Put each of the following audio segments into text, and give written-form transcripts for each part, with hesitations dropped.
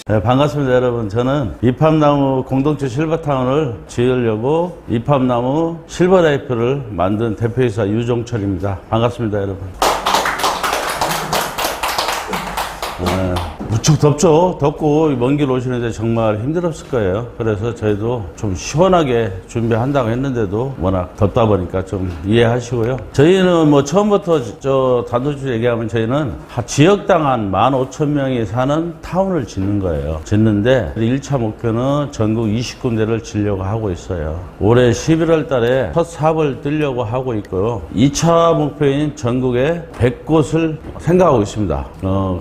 네, 반갑습니다, 여러분. 저는 이팝나무 공동체 실버타운을 지으려고 이팝나무 실버라이프를 만든 대표이사 유종철입니다. 반갑습니다, 여러분. 무척 덥죠? 덥고 먼 길 오시는데 정말 힘들었을 거예요. 그래서 저희도 좀 시원하게 준비한다고 했는데도 워낙 덥다 보니까 좀 이해하시고요. 저희는 뭐 처음부터 단도직입 얘기하면 저희는 지역당 한 15,000명이 사는 타운을 짓는 거예요. 짓는데 1차 목표는 전국 20군데를 짓려고 하고 있어요. 올해 11월 달에 첫 사업을 뜨려고 하고 있고요. 2차 목표인 전국에 100곳을 생각하고 있습니다.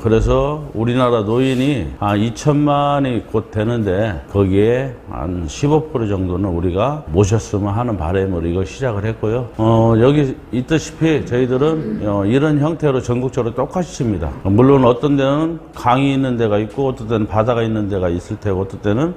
그래서 우리나라 노인이 한 2천만이 곧 되는데 거기에 한 15% 정도는 우리가 모셨으면 하는 바람으로 이걸 시작을 했고요. 여기 있다시피 저희들은 이런 형태로 전국적으로 똑같이 칩니다. 물론 어떤 데는 강이 있는 데가 있고 어떤 데는 바다가 있는 데가 있을 테고 어떤 때는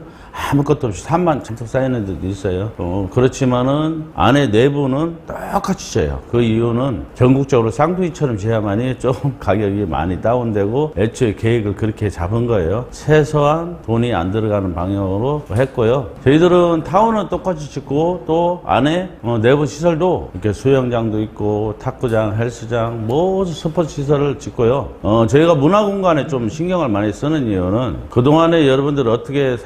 아무것도 없이 산만 잔뜩 쌓이는 데도 있어요. 그렇지만은 안에 내부는 똑같이 쳐요. 그 이유는 전국적으로 쌍둥이처럼 지어야만이 좀 가격이 많이 다운되고 애초에 계획을 그렇게 잡은 거예요. 최소한 돈이 안 들어가는 방향으로 했고요. 저희들은 타운은 똑같이 짓고 또 안에 내부 시설도 이렇게 수영장도 있고 탁구장, 헬스장, 모든 스포츠 시설을 짓고요. 저희가 문화공간에 좀 신경을 많이 쓰는 이유는 그동안에 여러분들 어떻게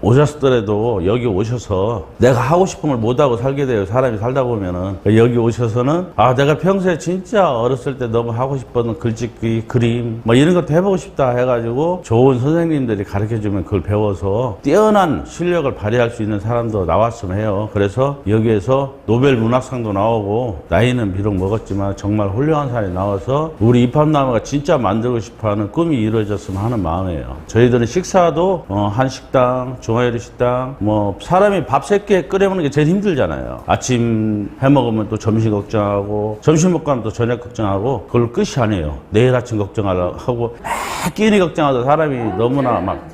오셨더라도 여기 오셔서 내가 하고 싶은 걸 못하고 살게 돼요. 사람이 살다 보면은. 여기 오셔서는 내가 평소에 진짜 어렸을 때 너무 하고 싶었던 글짓기, 그림 뭐 이런 것도 해보고 싶다 해가지고 좋은 선생님들이 가르쳐주면 그걸 배워서 뛰어난 실력을 발휘할 수 있는 사람도 나왔으면 해요. 그래서 여기에서 노벨 문학상도 나오고 나이는 비록 먹었지만 정말 훌륭한 사람이 나와서 우리 이팝나무가 진짜 만들고 싶어하는 꿈이 이루어졌으면 하는 마음이에요. 저희들은 식사도 한식당, 중화요리 식당, 뭐 사람이 밥 3끼 끓여 먹는 게 제일 힘들잖아요. 아침 해 먹으면 또 점심 걱정하고 점심 먹고 나면 또 저녁 걱정하고 그걸 끝이 아니에요. 내일 아침 걱정하고 끼니 걱정하다 사람이 너무나 막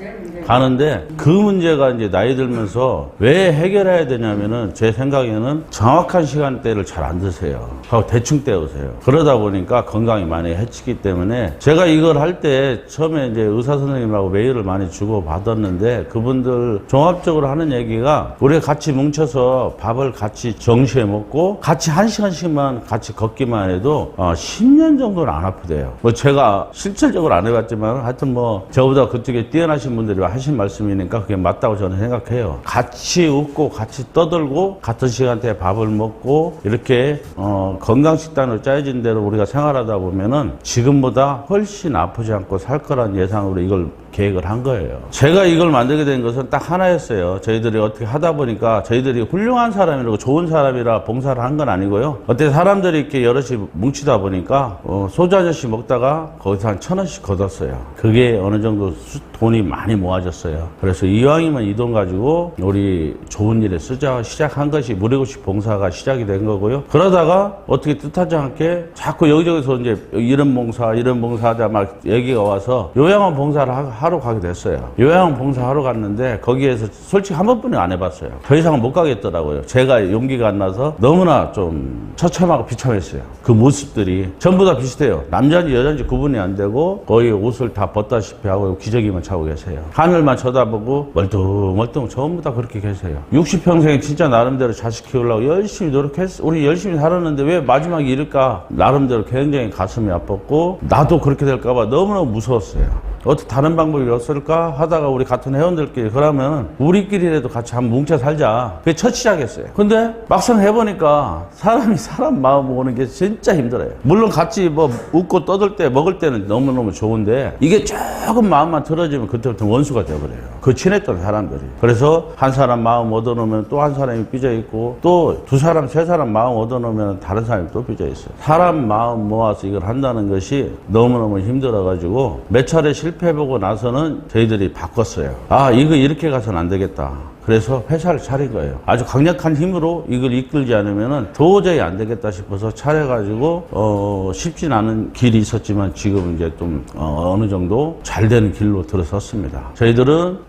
가는데 그 문제가 이제 나이 들면서 왜 해결해야 되냐면은 제 생각에는 정확한 시간대를 잘 안 드세요. 하고 대충 때우세요. 그러다 보니까 건강이 많이 해치기 때문에 제가 이걸 할 때 처음에 이제 의사 선생님하고 메일을 많이 주고 받았는데 그분들 종합적으로 하는 얘기가 우리가 같이 뭉쳐서 밥을 같이 정시에 먹고 같이 1시간씩만 같이 걷기만 해도 10년 정도는 안 아프대요. 뭐 제가 실질적으로 안 해봤지만 하여튼 뭐 저보다 그쪽에 뛰어나신 분들이 하신 말씀이니까 그게 맞다고 저는 생각해요. 같이 웃고 같이 떠들고 같은 시간대에 밥을 먹고 이렇게 건강식단으로 짜여진 대로 우리가 생활하다 보면은 지금보다 훨씬 아프지 않고 살 거란 예상으로 이걸 계획을 한 거예요. 제가 이걸 만들게 된 것은 딱 하나였어요. 저희들이 어떻게 하다 보니까 저희들이 훌륭한 사람이라고 좋은 사람이라 봉사를 한 건 아니고요. 어때 사람들이 이렇게 여럿이 뭉치다 보니까 소주 한 잔씩 먹다가 거기서 한 1,000원씩 걷었어요. 그게 어느 정도 돈이 많이 모아졌어요. 그래서 이왕이면 이 돈 가지고 우리 좋은 일에 쓰자 시작한 것이 무료급식 봉사가 시작이 된 거고요. 그러다가 어떻게 뜻하지 않게 자꾸 여기저기서 이제 이런 봉사하자 막 얘기가 와서 요양원 봉사를 하러 가게 됐어요. 요양원 봉사하러 갔는데 거기에서 솔직히 한 번뿐이 안 해봤어요. 더 이상은 못 가겠더라고요. 제가 용기가 안 나서 너무나 좀 처참하고 비참했어요. 그 모습들이 전부 다 비슷해요. 남자인지 여자인지 구분이 안 되고 거의 옷을 다 벗다시피 하고 기저귀만 차고 계세요. 하늘만 쳐다보고 멀뚱멀뚱 전부 다 그렇게 계세요. 60평생 진짜 나름대로 자식 키우려고 열심히 노력했어. 우리 열심히 살았는데 왜 마지막에 이럴까? 나름대로 굉장히 가슴이 아팠고 나도 그렇게 될까봐 너무너무 무서웠어요. 어떻게 다른 방법이 없을까 하다가 우리 같은 회원들끼리 그러면 우리끼리라도 같이 한번 뭉쳐 살자. 그게 첫 시작이었어요. 근데 막상 해보니까 사람이 사람 마음 오는 게 진짜 힘들어요. 물론 같이 뭐 웃고 떠들 때 먹을 때는 너무너무 좋은데 이게 조금 마음만 틀어지면 그때부터 원수가 되어버려요. 그 친했던 사람들이. 그래서 한 사람 마음 얻어놓으면 또 한 사람이 삐져있고 또 2사람, 3사람 마음 얻어놓으면 다른 사람이 또 삐져있어요. 사람 마음 모아서 이걸 한다는 것이 너무너무 힘들어가지고 몇 차례 실패해보고 나서는 저희들이 바꿨어요. 이거 이렇게 가서는 안 되겠다. 그래서 회사를 차린 거예요. 아주 강력한 힘으로 이걸 이끌지 않으면 도저히 안 되겠다 싶어서 차려가지고 쉽진 않은 길이 있었지만 지금 이제 좀 어느 정도 잘 되는 길로 들어섰습니다. 저희들은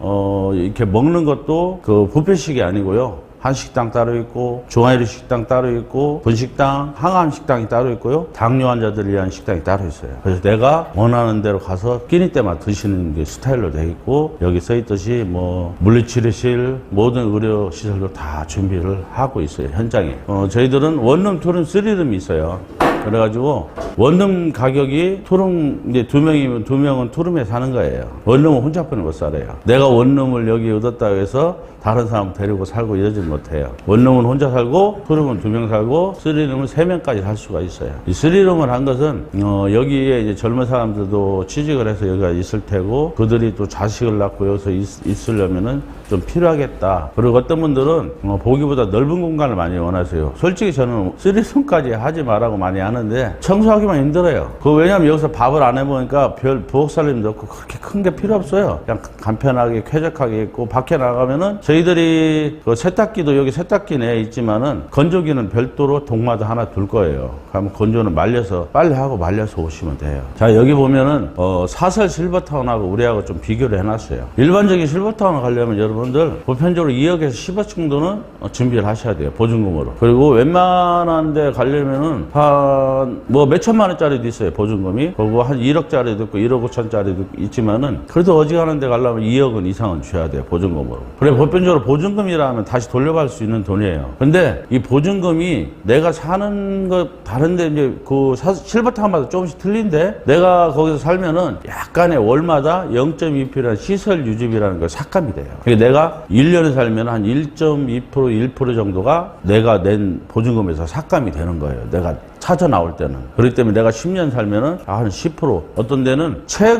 이렇게 먹는 것도 그 뷔페식이 아니고요. 한식당 따로 있고, 중화요리 식당 따로 있고, 분식당, 항암 식당이 따로 있고요. 당뇨 환자들을 위한 식당이 따로 있어요. 그래서 내가 원하는 대로 가서 끼니 때만 드시는 게 스타일로 돼 있고, 여기 써 있듯이 뭐 물리치료실, 모든 의료 시설도 다 준비를 하고 있어요, 현장에. 저희들은 원룸, 투룸, 쓰리룸이 있어요. 그래가지고 원룸 가격이 투룸 이제 2명이면 2명은 투룸에 사는 거예요. 원룸은 혼자뿐이 못 살아요. 내가 원룸을 여기 얻었다고 해서 다른 사람 데리고 살고 이러진 못해요. 원룸은 혼자 살고 투룸은 2명 살고 쓰리룸은 3명까지 살 수가 있어요. 이 쓰리룸을 한 것은 여기에 이제 젊은 사람들도 취직을 해서 여기가 있을 테고 그들이 또 자식을 낳고 여기서 있으려면은 좀 필요하겠다. 그리고 어떤 분들은 보기보다 넓은 공간을 많이 원하세요. 솔직히 저는 쓰리룸까지 하지 말라고 많이 하는데 청소하기만 힘들어요. 왜냐면 여기서 밥을 안 해보니까 별 부엌 살림도 없고 그렇게 큰 게 필요 없어요. 그냥 간편하게 쾌적하게 있고 밖에 나가면은 저희들이 그 세탁기도 여기 세탁기 내에 있지만은 건조기는 별도로 동마다 하나 둘 거예요. 그러면 건조는 말려서 빨래하고 말려서 오시면 돼요. 자, 여기 보면은 사설 실버타운하고 우리하고 좀 비교를 해놨어요. 일반적인 실버타운 가려면 여러분들 보편적으로 2억에서 10억 정도는 준비를 하셔야 돼요. 보증금으로. 그리고 웬만한 데 가려면은 한 뭐 몇천만 원짜리도 있어요. 보증금이. 그리고 한 1억짜리도 있고 1억 5천짜리도 있지만은 그래도 어지간한 데 가려면 2억 원 이상은 줘야 돼요. 보증금으로. 그래 보편적으로 보증금이라면 다시 돌려받을 수 있는 돈이에요. 근데 이 보증금이 내가 사는 거 다른데 이제 그 실버타운마다 조금씩 틀린데 내가 거기서 살면은 약간의 월마다 0.2%라는 시설 유지비라는 걸 삭감이 돼요. 그러니까 내가 1년에 살면 한 1.2% 1% 정도가 내가 낸 보증금에서 삭감이 되는 거예요. 내가 찾아 나올 때는. 그렇기 때문에 내가 10년 살면은 한 10%, 어떤 데는 최하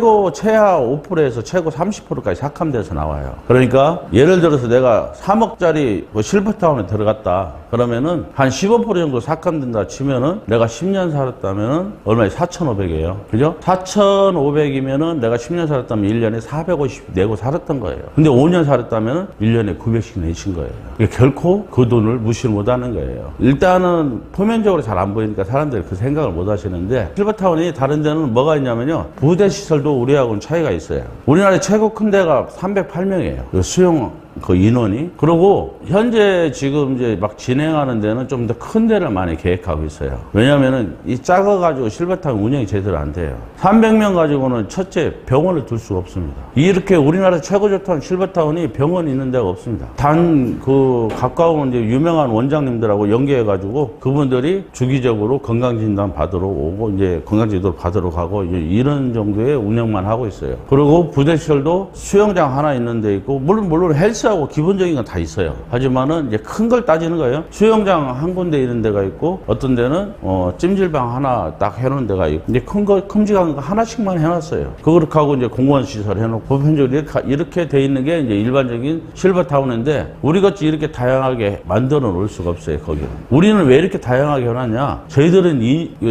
5%에서 최고 30%까지 삭감돼서 나와요. 그러니까 예를 들어서 내가 3억짜리 실버타운에 들어갔다. 그러면은 한 15% 정도 삭감된다 치면은 내가 10년 살았다면은 얼마에 4,500이에요. 그죠? 4,500이면은 내가 10년 살았다면 1년에 450 내고 살았던 거예요. 근데 5년 살았다면은 1년에 900씩 내신 거예요. 결코 그 돈을 무시를 못 하는 거예요. 일단은 표면적으로 잘 안 보이니까 사람들이 그 생각을 못 하시는데 실버타운이 다른 데는 뭐가 있냐면요. 부대 시설도 우리하고는 차이가 있어요. 우리나라의 최고 큰 데가 308명이에요. 수용 그 인원이. 그리고 현재 지금 이제 막 진행하는 데는 좀 더 큰 데를 많이 계획하고 있어요. 왜냐면은 이 작아가지고 실버타운 운영이 제대로 안 돼요. 300명 가지고는 첫째 병원을 둘 수가 없습니다. 이렇게 우리나라 최고 좋다는 실버타운이 병원이 있는 데가 없습니다. 단 그 가까운 이제 유명한 원장님들하고 연계해가지고 그분들이 주기적으로 건강진단 받으러 오고 이제 건강지도 받으러 가고 이런 정도의 운영만 하고 있어요. 그리고 부대시설도 수영장 하나 있는 데 있고 물론 헬스하고 기본적인 건 다 있어요. 하지만은 이제 큰 걸 따지는 거예요. 수영장 한 군데 있는 데가 있고 어떤 데는 찜질방 하나 딱 해놓은 데가 있고 이제 큰 거 큼직한 거 하나씩만 해놨어요. 그렇게 하고 이제 공무원 시설 해놓고 보편적으로 이렇게 돼 있는 게 이제 일반적인 실버타운인데 우리같이 이렇게 다양하게 만들어 놓을 수가 없어요. 거기는. 우리는 왜 이렇게 다양하게 해놨냐? 저희들은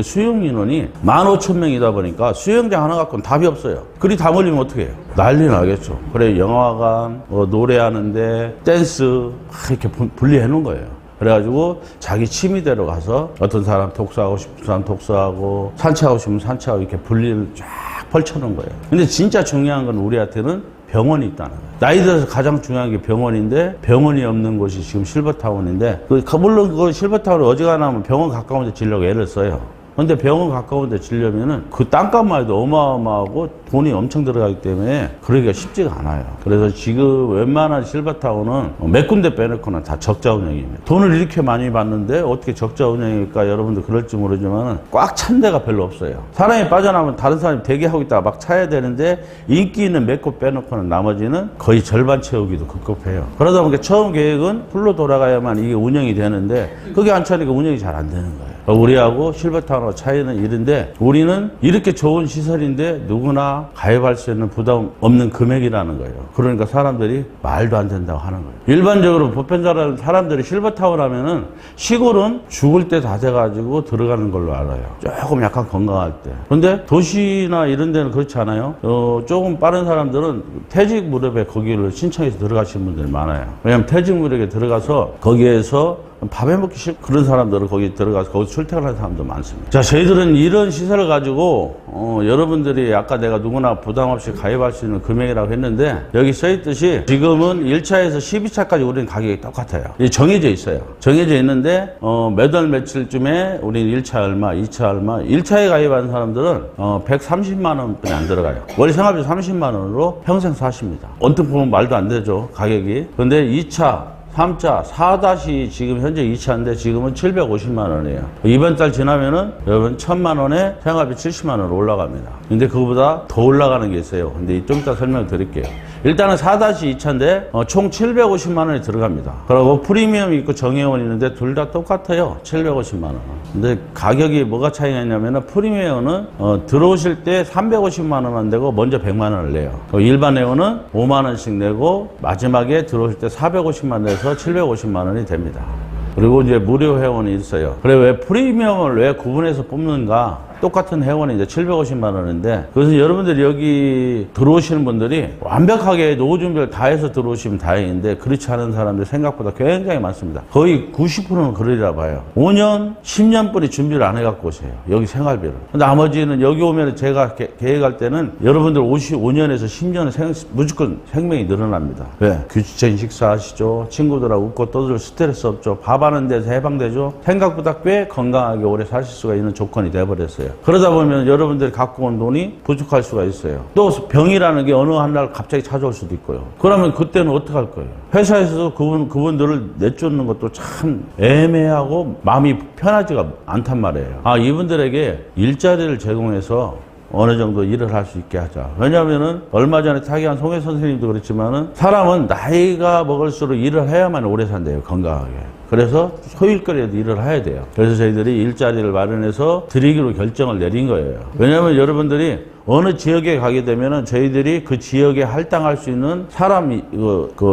수용 인원이 15,000명이다 보니까 수영장 하나 갖고는 답이 없어요. 그리 다 몰리면 어떻게 해요? 난리 나겠죠. 그래 영화관, 노래하는데 댄스 막 이렇게 분리해 놓은 거예요. 그래가지고 자기 취미대로 가서 어떤 사람 독서하고 싶은 사람 독서하고 산책하고 싶으면 산책하고 이렇게 분리를 쫙 펼쳐놓은 거예요. 근데 진짜 중요한 건 우리한테는 병원이 있다는 거예요. 나이 들어서 가장 중요한 게 병원인데 병원이 없는 곳이 지금 실버타운인데 물론 그 실버타운을 어지간하면 병원 가까운 데 지려고 애를 써요. 근데 병원 가까운 데 지려면은 그 땅값만 해도 어마어마하고 돈이 엄청 들어가기 때문에 그러기가 쉽지가 않아요. 그래서 지금 웬만한 실버타운은 몇 군데 빼놓고는 다 적자 운영입니다. 돈을 이렇게 많이 받는데 어떻게 적자 운영일까 여러분들 그럴지 모르지만 꽉 찬 데가 별로 없어요. 사람이 빠져나오면 다른 사람이 대기하고 있다가 막 차야 되는데 인기 있는 몇 곳 빼놓고는 나머지는 거의 절반 채우기도 급급해요. 그러다 보니까 처음 계획은 풀로 돌아가야만 이게 운영이 되는데 그게 안 차니까 운영이 잘 안 되는 거예요. 우리하고 실버타운하고 차이는 이런데 우리는 이렇게 좋은 시설인데 누구나 가입할 수 있는 부담 없는 금액이라는 거예요. 그러니까 사람들이 말도 안 된다고 하는 거예요. 일반적으로 보편적으로 사람들이 실버타운 하면은 시골은 죽을 때 다 돼가지고 들어가는 걸로 알아요. 조금 약간 건강할 때. 근데 도시나 이런 데는 그렇지 않아요. 조금 빠른 사람들은 퇴직 무렵에 거기를 신청해서 들어가시는 분들이 많아요. 왜냐하면 퇴직 무렵에 들어가서 거기에서 밥해 먹기 싫고 그런 사람들은 거기 들어가서 거기서 출퇴근하는 사람도 많습니다. 자, 저희들은 이런 시설을 가지고 여러분들이 아까 내가 누구나 부담 없이 가입할 수 있는 금액이라고 했는데 여기 써있듯이 지금은 1차에서 12차까지 우리는 가격이 똑같아요. 이게 정해져 있어요. 정해져 있는데 몇 월 며칠쯤에 우리는 1차 얼마, 2차 얼마, 1차에 가입하는 사람들은 130만 원뿐이 안 들어가요. 월 생활비 30만 원으로 평생 사십니다. 언뜻 보면 말도 안 되죠, 가격이. 근데 2차 3차, 4다시 지금 현재 2차인데 지금은 750만 원이에요. 이번 달 지나면은 여러분 1000만 원에 생활비 70만 원으로 올라갑니다. 근데 그거보다 더 올라가는 게 있어요. 근데 좀 이따 설명을 드릴게요. 일단은 4-2차인데 총 750만 원이 들어갑니다. 그리고 프리미엄이 있고 정회원이 있는데 둘 다 똑같아요. 750만 원. 근데 가격이 뭐가 차이가 있냐면은 프리미엄은 들어오실 때 350만 원 안 되고 먼저 100만 원을 내요. 일반 회원은 5만 원씩 내고 마지막에 들어오실 때 450만 내서 750만 원이 됩니다. 그리고 이제 무료 회원이 있어요. 그래 왜 프리미엄을 왜 구분해서 뽑는가? 똑같은 회원이 이제 750만 원인데 그래서 여러분들이 여기 들어오시는 분들이 완벽하게 노후 준비를 다 해서 들어오시면 다행인데 그렇지 않은 사람들 생각보다 굉장히 많습니다. 거의 90%는 그러리라 봐요. 5년, 10년뿐이 준비를 안 해갖고 오세요. 여기 생활비를. 나머지는 여기 오면 제가 계획할 때는 여러분들 5년에서 10년은 무조건 생명이 늘어납니다. 왜? 규칙적인 식사하시죠. 친구들하고 웃고 떠들 스트레스 없죠. 밥 하는 데서 해방되죠. 생각보다 꽤 건강하게 오래 사실 수가 있는 조건이 돼버렸어요. 그러다 보면 여러분들이 갖고 온 돈이 부족할 수가 있어요. 또 병이라는 게 어느 한 날 갑자기 찾아올 수도 있고요. 그러면 그때는 어떡할 거예요? 회사에서도 그분들을 내쫓는 것도 참 애매하고 마음이 편하지가 않단 말이에요. 이분들에게 일자리를 제공해서 어느 정도 일을 할 수 있게 하자. 왜냐하면은 얼마 전에 타기한 송혜 선생님도 그렇지만은 사람은 나이가 먹을수록 일을 해야만 오래 산대요. 건강하게. 그래서 소일거리에도 일을 해야 돼요. 그래서 저희들이 일자리를 마련해서 드리기로 결정을 내린 거예요. 왜냐하면 여러분들이 어느 지역에 가게 되면은 저희들이 그 지역에 할당할 수 있는 사람,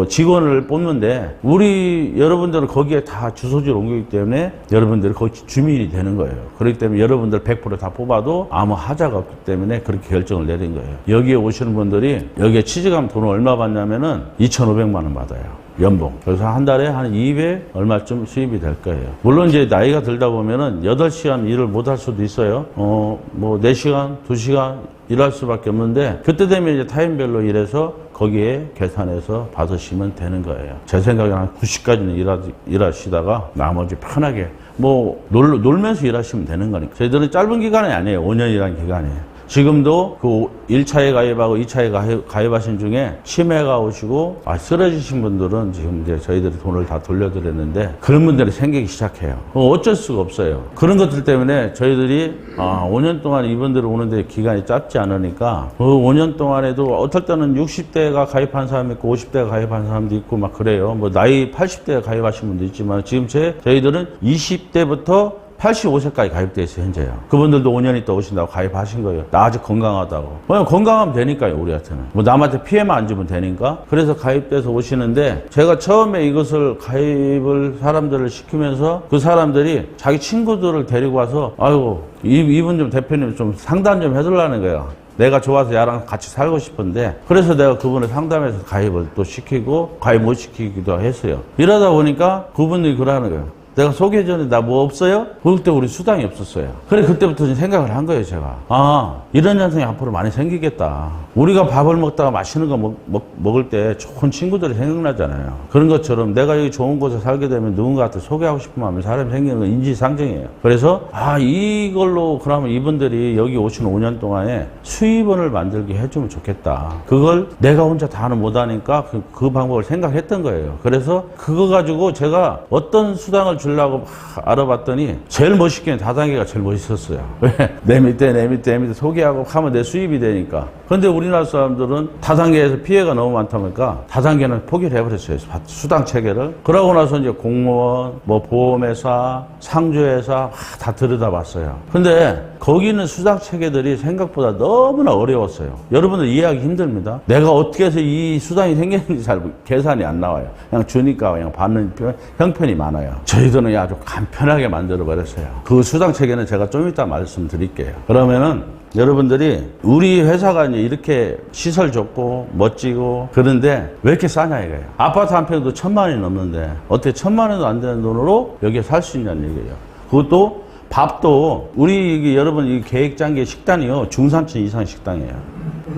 직원을 뽑는데 우리 여러분들은 거기에 다 주소지를 옮기기 때문에 여러분들이 거기 주민이 되는 거예요. 그렇기 때문에 여러분들 100% 다 뽑아도 아무 하자가 없기 때문에 그렇게 결정을 내린 거예요. 여기에 오시는 분들이 여기에 취직하면 돈을 얼마 받냐면은 2,500만 원 받아요. 연봉. 그래서 한 달에 한 200 얼마쯤 수입이 될 거예요. 물론 이제 나이가 들다 보면은 8시간 일을 못 할 수도 있어요. 뭐 4시간, 2시간 일할 수밖에 없는데 그때 되면 이제 타임별로 일해서 거기에 계산해서 받으시면 되는 거예요. 제 생각에는 한 9시까지는 일하시다가 나머지 편하게 놀면서 일하시면 되는 거니까. 저희들은 짧은 기간이 아니에요. 5년이라는 기간이에요. 지금도 그 1차에 가입하고 2차에 가입하신 중에 치매가 오시고 쓰러지신 분들은 지금 이제 저희들이 돈을 다 돌려드렸는데 그런 분들이 생기기 시작해요. 어쩔 수가 없어요. 그런 것들 때문에 저희들이 5년 동안 이분들이 오는데 기간이 짧지 않으니까 그 5년 동안에도 어떨 때는 60대가 가입한 사람이 있고 50대가 가입한 사람도 있고 막 그래요. 나이 80대가 가입하신 분도 있지만 지금 저희들은 20대부터 85세까지 가입돼 있어요, 현재요. 그분들도 5년 있다 오신다고 가입하신 거예요. 나 아직 건강하다고. 왜냐면 건강하면 되니까요, 우리한테는. 남한테 피해만 안 주면 되니까. 그래서 가입돼서 오시는데, 제가 처음에 이것을 가입을 사람들을 시키면서 그 사람들이 자기 친구들을 데리고 와서, 아이고, 이분 좀 대표님 좀 상담 좀 해달라는 거예요. 내가 좋아서 야랑 같이 살고 싶은데 그래서 내가 그분을 상담해서 가입을 또 시키고 가입 못 시키기도 했어요. 이러다 보니까 그분들이 그러는 거예요. 내가 소개전에 나 뭐 없어요? 그때 우리 수당이 없었어요. 그래 그때부터 생각을 한 거예요, 제가. 이런 현상이 앞으로 많이 생기겠다. 우리가 밥을 먹다가 맛있는 거 먹을 때 좋은 친구들이 생각나잖아요. 그런 것처럼 내가 여기 좋은 곳에 살게 되면 누군가한테 소개하고 싶으면 하면 사람이 생기는 건 인지상정이에요. 그래서 이걸로 그러면 이분들이 여기 오시는 5년 동안에 수입원을 만들게 해주면 좋겠다. 그걸 내가 혼자 다는 못하니까 그 방법을 생각했던 거예요. 그래서 그거 가지고 제가 어떤 수당을 주려고 알아봤더니 제일 멋있게 다단계가 제일 멋있었어요. 왜? 내 밑에 소개하고 하면 내 수입이 되니까. 그런데 우리나라 사람들은 다단계에서 피해가 너무 많다 보니까 다단계는 포기를 해버렸어요. 수당 체계를. 그러고 나서 이제 공무원, 보험회사, 상조회사 다 들여다봤어요. 근데 거기는 수당 체계들이 생각보다 너무나 어려웠어요. 여러분들 이해하기 힘듭니다. 내가 어떻게 해서 이 수당이 생겼는지 잘 계산이 안 나와요. 그냥 주니까 그냥 받는 형편이 많아요. 저희들은 아주 간편하게 만들어버렸어요. 그 수당 체계는 제가 좀 이따 말씀드릴게요. 그러면은 여러분들이 우리 회사가 이제 이렇게 시설 좋고 멋지고 그런데 왜 이렇게 싸냐 이거예요. 아파트 한 평도 1,000만 원이 넘는데 어떻게 1,000만 원도 안 되는 돈으로 여기에 살 수 있냐는 얘기예요. 그것도 밥도 우리 여러분 이 계획장기 식단이요 중산층 이상 식당이에요.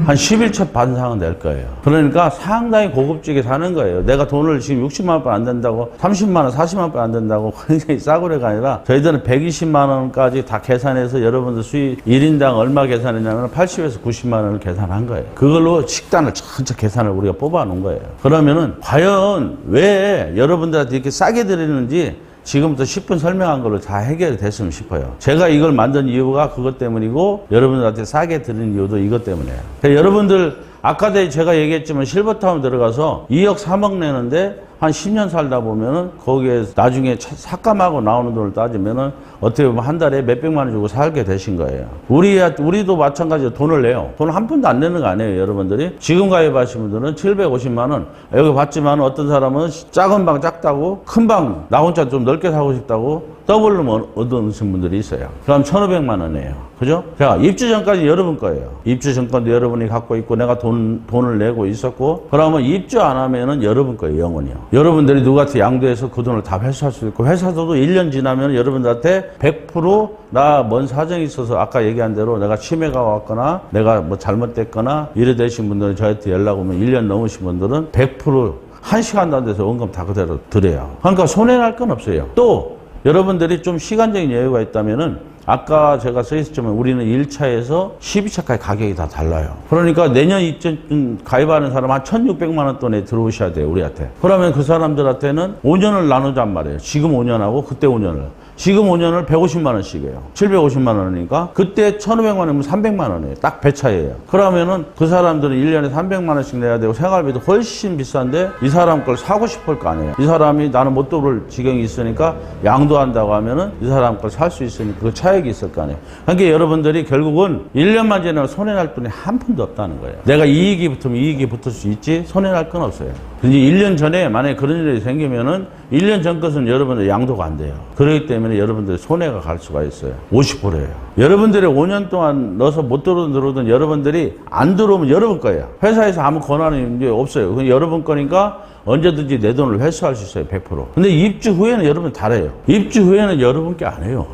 한 11첩 반상은 될 거예요. 그러니까 상당히 고급지게 사는 거예요. 내가 돈을 지금 60만 원 안 된다고 30만 원 40만 원 안 된다고 굉장히 싸구려가 아니라 저희들은 120만 원까지 다 계산해서 여러분들 수익 1인당 얼마 계산했냐면 80에서 90만 원을 계산한 거예요. 그걸로 식단을 전체 계산을 우리가 뽑아 놓은 거예요. 그러면은 과연 왜 여러분들한테 이렇게 싸게 드리는지 지금부터 10분 설명한 걸로 다 해결이 됐으면 싶어요. 제가 이걸 만든 이유가 그것 때문이고 여러분들한테 싸게 드리는 이유도 이것 때문이에요. 그러니까 여러분들 아까 제가 얘기했지만 실버타운 들어가서 2억 3억 내는데 한 10년 살다 보면은 거기에 나중에 삭감하고 나오는 돈을 따지면은 어떻게 보면 한 달에 몇백만 원 주고 살게 되신 거예요. 우리도 마찬가지로 돈을 내요. 돈을 한 푼도 안 내는 거 아니에요, 여러분들이. 지금 가입하신 분들은 750만 원. 여기 봤지만 어떤 사람은 작은 방 작다고 큰 방 나 혼자 좀 넓게 사고 싶다고 더블로 얻으신 분들이 있어요. 그럼 1,500만 원이에요. 그죠? 자, 입주 전까지 여러분 거예요. 입주 전까지 여러분이 갖고 있고 내가 돈을 내고 있었고 그러면 입주 안 하면은 여러분 거예요, 영원히요. 여러분들이 누구한테 양도해서 그 돈을 다 회수할 수 있고 회사도 1년 지나면 여러분들한테 100% 나 뭔 사정이 있어서 아까 얘기한 대로 내가 치매가 왔거나 내가 뭐 잘못됐거나 이래 되신 분들은 저한테 연락 오면 1년 넘으신 분들은 100% 1시간도 안 돼서 원금 다 그대로 드려요. 그러니까 손해날 건 없어요. 또 여러분들이 좀 시간적인 여유가 있다면은 아까 제가 써있었지만 우리는 1차에서 12차까지 가격이 다 달라요. 그러니까 내년 입주 가입하는 사람 한 1,600만 원 돈에 들어오셔야 돼요, 우리한테. 그러면 그 사람들한테는 5년을 나누잔 말이에요. 지금 5년하고 그때 5년을. 지금 5년을 150만 원씩이에요. 750만 원이니까 그때 1,500만 원이면 300만 원이에요. 딱 배 차이예요. 그러면은 그 사람들은 1년에 300만 원씩 내야 되고 생활비도 훨씬 비싼데 이 사람 걸 사고 싶을 거 아니에요. 이 사람이 나는 못 돌을 지경이 있으니까 양도한다고 하면은 이 사람 걸 살 수 있으니까 그 차익이 있을 거 아니에요. 그러니까 여러분들이 결국은 1년만 지나면 손해날 돈이 한 푼도 없다는 거예요. 내가 이익이 붙으면 이익이 붙을 수 있지 손해날 건 없어요. 근데 1년 전에 만약에 그런 일이 생기면은 1년 전 것은 여러분들 양도가 안 돼요. 그렇기 때문에 여러분들 손해가 갈 수가 있어요. 50%예요. 여러분들이 5년 동안 넣어서 못 들어오든 여러분들이 안 들어오면 여러분 거예요. 회사에서 아무 권한이 이제 없어요. 그건 여러분 거니까 언제든지 내 돈을 회수할 수 있어요. 100%. 근데 입주 후에는 여러분 다르요. 입주 후에는 여러분께 안 해요.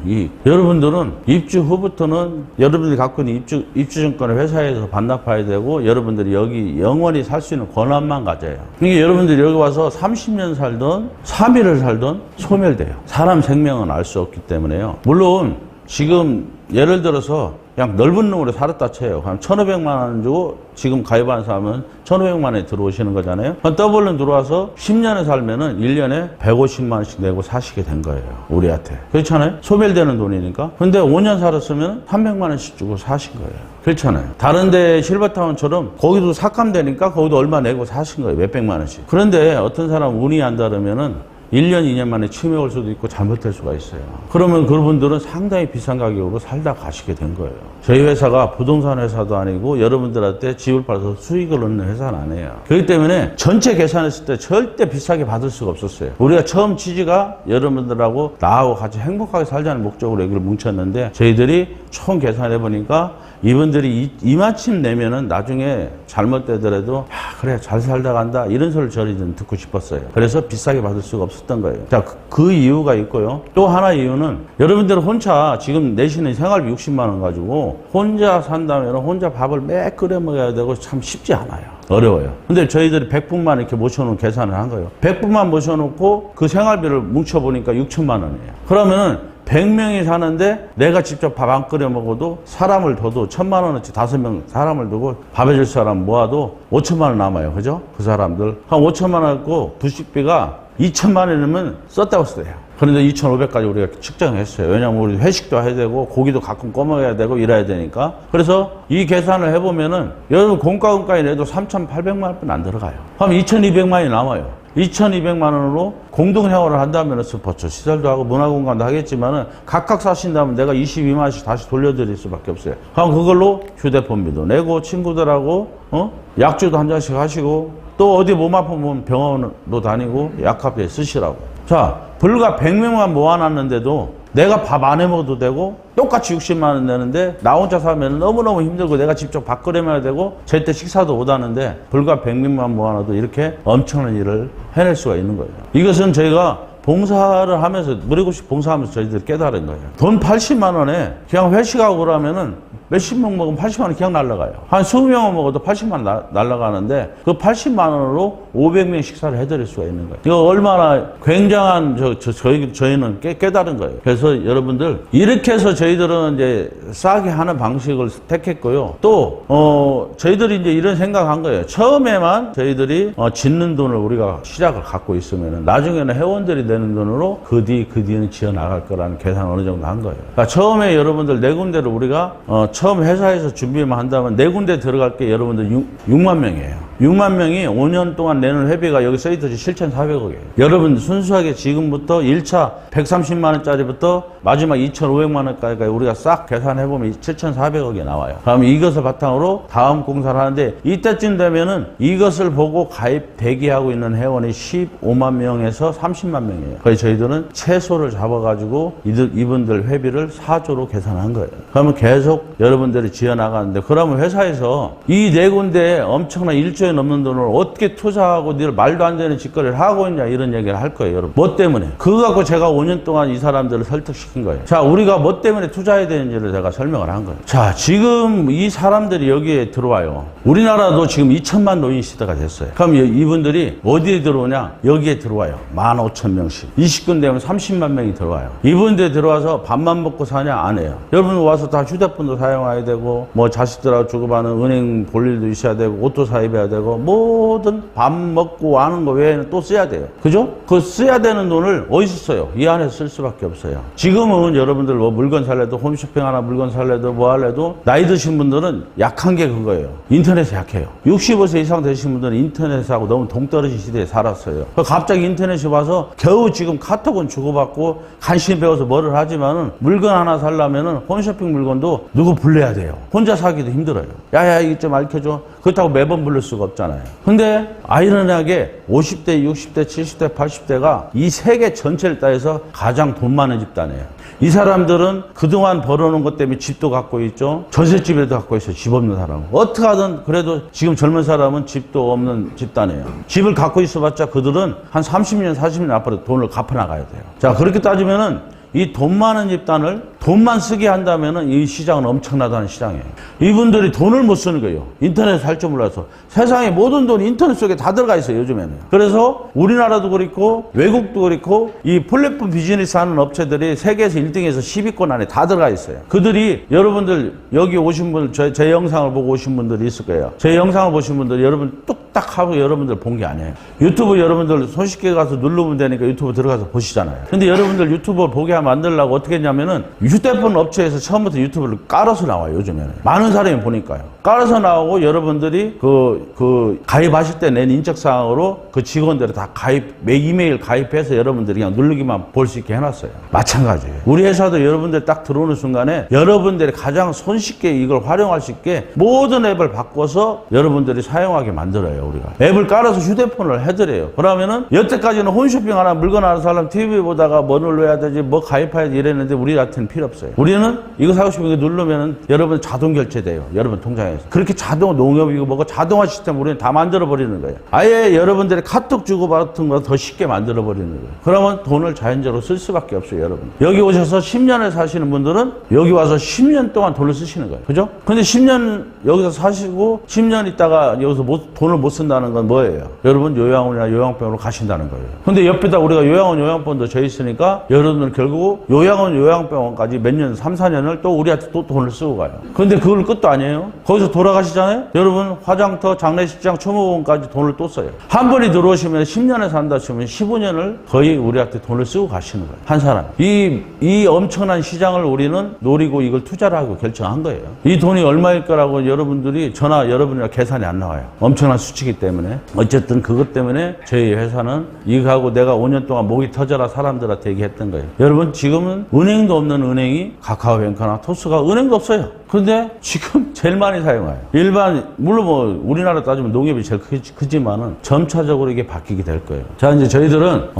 여러분들은 입주 후부터는 여러분들이 갖고 있는 입주증권을 회사에서 반납해야 되고 여러분들이 여기 영원히 살 수 있는 권한만 가져요. 그러니까 여러분들이 여기 와서 30년 살던 3일을 살던 소멸돼요. 사람 생명은 알 수 없기 때문에요. 물론 지금 예를 들어서 그냥 넓은 룸으로 살았다 쳐요. 그럼 1,500만 원 주고 지금 가입한 사람은 1,500만 원에 들어오시는 거잖아요. 그럼 더블로 들어와서 10년에 살면은 1년에 150만 원씩 내고 사시게 된 거예요. 우리한테. 그렇잖아요? 소멸되는 돈이니까. 근데 5년 살았으면 300만 원씩 주고 사신 거예요. 그렇잖아요. 다른데 실버타운처럼 거기도 삭감되니까 거기도 얼마 내고 사신 거예요. 몇백만 원씩. 그런데 어떤 사람 운이 안 다르면은 1년, 2년 만에 치매 올 수도 있고 잘못될 수가 있어요. 그러면 그분들은 상당히 비싼 가격으로 살다 가시게 된 거예요. 저희 회사가 부동산 회사도 아니고 여러분들한테 집을 팔아서 수익을 얻는 회사는 아니에요. 그렇기 때문에 전체 계산했을 때 절대 비싸게 받을 수가 없었어요. 우리가 처음 취지가 여러분들하고 나하고 같이 행복하게 살자는 목적으로 여기를 뭉쳤는데 저희들이 총 계산해보니까 이분들이 이만큼 내면은 나중에 잘못되더라도 그래 잘 살다 간다 이런 소리를 저희는 듣고 싶었어요. 그래서 비싸게 받을 수가 없었던 거예요. 자, 그 이유가 있고요. 또 하나 이유는 여러분들은 혼자 지금 내시는 생활비 60만 원 가지고 혼자 산다면 혼자 밥을 매 끓여 먹어야 되고 참 쉽지 않아요. 어려워요. 근데 저희들이 100분만 이렇게 모셔놓은 계산을 한 거예요. 100분만 모셔놓고 그 생활비를 뭉쳐보니까 6천만 원이에요. 그러면은 100명이 사는데 내가 직접 밥 안 끓여 먹어도 사람을 둬도 1,000만 원어치 5명 사람을 두고 밥 해줄 사람 모아도 5천만 원 남아요. 그죠? 그 사람들. 한 5천만 원 갖고 부식비가 2천만 원이면 썼다고 써요. 그런데 2,500까지 우리가 측정했어요. 왜냐면 우리 회식도 해야 되고 고기도 가끔 꺼먹어야 되고 이래야 되니까. 그래서 이 계산을 해보면은 여러분 공과금까지 내도 3,800만 원뿐 안 들어가요. 그럼 2,200만 원이 남아요. 2,200만 원으로 공동생활을 한다면 스포츠 시설도 하고 문화공간도 하겠지만은 각각 사신다면 내가 22만 원씩 다시 돌려드릴 수밖에 없어요. 그럼 그걸로 휴대폰비도 내고 친구들하고 약주도 한 잔씩 하시고 또 어디 몸 아프면 병원도 다니고 약값에 쓰시라고. 자, 불과 100명만 모아놨는데도 내가 밥 안 해 먹어도 되고 똑같이 60만 원 내는데 나 혼자 사면 너무너무 힘들고 내가 직접 밥 끓여야 되고 제때 식사도 못 하는데 불과 100명만 모아놔도 이렇게 엄청난 일을 해낼 수가 있는 거예요. 이것은 저희가 봉사를 하면서 무료급식 봉사하면서 저희들이 깨달은 거예요. 돈 80만 원에 그냥 회식하고 그러면은 몇십 명 먹으면 80만 원 그냥 날라가요. 한 20명을 먹어도 80만 원 날라가는데 그 80만 원으로 500명 식사를 해드릴 수가 있는 거예요. 이거 얼마나 굉장한 저희는 깨달은 거예요. 그래서 여러분들 이렇게 해서 저희들은 이제 싸게 하는 방식을 택했고요. 또 저희들이 이제 이런 생각한 거예요. 처음에만 저희들이 짓는 돈을 우리가 시작을 갖고 있으면 나중에는 회원들이 내는 돈으로 그 뒤는 지어 나갈 거라는 계산을 어느 정도 한 거예요. 그러니까 처음에 여러분들 네 군데를 우리가 처음 회사에서 준비만 한다면 네 군데 들어갈 게 여러분들 6만 명이에요. 6만 명이 5년 동안 내는 회비가 여기 써있듯이 7,400억이에요. 여러분 순수하게 지금부터 1차 130만 원짜리부터 마지막 2,500만 원까지 우리가 싹 계산해보면 7,400억이 나와요. 그럼 이것을 바탕으로 다음 공사를 하는데 이때쯤 되면은 이것을 보고 가입 대기하고 있는 회원이 15만 명에서 30만 명이에요. 그래서 저희들은 최소를 잡아가지고 이분들 회비를 4조로 계산한 거예요. 그러면 계속 여러분들이 지어나가는데 그러면 회사에서 이 네 군데에 엄청난 1조에 넘는 돈을 어떻게 투자하고 니들 말도 안 되는 짓거리를 하고 있냐 이런 얘기를 할 거예요. 여러분 뭐 때문에? 그거 갖고 제가 5년 동안 이 사람들을 설득시킨 거예요. 자, 우리가 뭐 때문에 투자해야 되는지를 제가 설명을 한 거예요. 자, 지금 이 사람들이 여기에 들어와요. 우리나라도 지금 2천만 노인 시대가 됐어요. 그럼 이분들이 어디에 들어오냐? 여기에 들어와요. 15,000명씩. 20군 되면 30만 명이 들어와요. 이분들 들어와서 밥만 먹고 사냐? 안 해요. 여러분 와서 다 휴대폰도 사용해야 되고 뭐 자식들하고 주고받는 은행 볼 일도 있어야 되고 옷도 사입해야 되고 모든 밥 먹고 하는 거 외에는 또 써야 돼요. 그죠? 그 써야 되는 돈을 어디서 써요? 이 안에서 쓸 수밖에 없어요. 지금은 여러분들 뭐 물건 살래도 홈쇼핑 하나 물건 살래도 뭐 할래도 나이 드신 분들은 약한 게 그거예요. 인터넷에 약해요. 65세 이상 되신 분들은 인터넷하고 너무 동떨어진 시대에 살았어요. 갑자기 인터넷이 와서 겨우 지금 카톡은 주고받고 간신히 배워서 뭐를 하지만은 물건 하나 살려면은 홈쇼핑 물건도 누구 불러야 돼요. 혼자 사기도 힘들어요. 야야 이거 좀 알려줘. 그렇다고 매번 부를 수가 없잖아요. 근데 아이러니하게 50대, 60대, 70대, 80대가 이 세계 전체를 따져서 가장 돈 많은 집단이에요. 이 사람들은 그동안 벌어놓은 것 때문에 집도 갖고 있죠. 전셋집에도 갖고 있어요. 집 없는 사람은. 어떻게 하든 그래도 지금 젊은 사람은 집도 없는 집단이에요. 집을 갖고 있어봤자 그들은 한 30년, 40년 앞으로 돈을 갚아나가야 돼요. 자, 그렇게 따지면은 이 돈 많은 집단을 돈만 쓰게 한다면은 이 시장은 엄청나다는 시장이에요. 이분들이 돈을 못 쓰는 거예요. 인터넷 할 줄 몰라서. 세상의 모든 돈이 인터넷 속에 다 들어가 있어요, 요즘에는. 그래서 우리나라도 그렇고 외국도 그렇고 이 플랫폼 비즈니스 하는 업체들이 세계에서 1등에서 10위권 안에 다 들어가 있어요. 그들이 여러분들 여기 오신 분들, 제 영상을 보고 오신 분들이 있을 거예요. 제 영상을 보신 분들 여러분 뚝딱 하고 여러분들 본 게 아니에요. 유튜브 여러분들 손쉽게 가서 누르면 되니까 유튜브 들어가서 보시잖아요. 근데 여러분들 유튜브 보게 하면 만들려고 어떻게 했냐면은 휴대폰 업체에서 처음부터 유튜브를 깔아서 나와요, 요즘에는. 많은 사람이 보니까요. 깔아서 나오고 여러분들이 가입하실 때 낸 인적사항으로 그 직원들이 다 이메일 가입해서 여러분들이 그냥 누르기만 볼 수 있게 해놨어요. 마찬가지예요. 우리 회사도 여러분들 딱 들어오는 순간에 여러분들이 가장 손쉽게 이걸 활용할 수 있게 모든 앱을 바꿔서 여러분들이 사용하게 만들어요, 우리가. 앱을 깔아서 휴대폰을 해드려요. 그러면은 여태까지는 홈쇼핑 하나 물건 하나 사려면 TV 보다가 뭐 눌러야 되지, 뭐 가입해야 지 이랬는데 우리 같은 필요 없어요. 우리는 이거 사고 싶은 거 누르면은 여러분 자동 결제돼요. 여러분 통장에서. 그렇게 자동 농협이고 뭐고 자동화 시스템 우리는 다 만들어 버리는 거예요. 아예 여러분들이 카톡 주고받은 거 더 쉽게 만들어 버리는 거예요. 그러면 돈을 자연적으로 쓸 수밖에 없어요, 여러분. 여기 오셔서 10년을 사시는 분들은 여기 와서 10년 동안 돈을 쓰시는 거예요. 그죠? 근데 10년 여기서 사시고 10년 있다가 여기서 돈을 못 쓴다는 건 뭐예요? 여러분 요양원이나 요양병원으로 가신다는 거예요. 근데 옆에다 우리가 요양원 요양병원도 져 있으니까 여러분들 결국 요양원 요양병원까지 몇 년, 3, 4년을 또 우리한테 또 돈을 쓰고 가요. 근데 그걸 끝도 아니에요. 거기서 돌아가시잖아요. 여러분 화장터, 장례식장, 초모공까지 돈을 또 써요. 한 번이 들어오시면 10년을 산다 치면 15년을 거의 우리한테 돈을 쓰고 가시는 거예요. 한 사람. 이 엄청난 시장을 우리는 노리고 이걸 투자를 하고 결정한 거예요. 이 돈이 얼마일 거라고 여러분들이 여러분이랑 계산이 안 나와요. 엄청난 수치이기 때문에. 어쨌든 그것 때문에 저희 회사는 이거하고 내가 5년 동안 목이 터져라 사람들한테 얘기했던 거예요. 여러분 지금은 은행도 없는 은행이 카카오뱅크나 토스가 은행도 없어요. 근데 지금 제일 많이 사용해요. 물론 뭐 우리나라 따지면 농협이 제일 크지만은 점차적으로 이게 바뀌게 될 거예요. 자, 이제 저희들은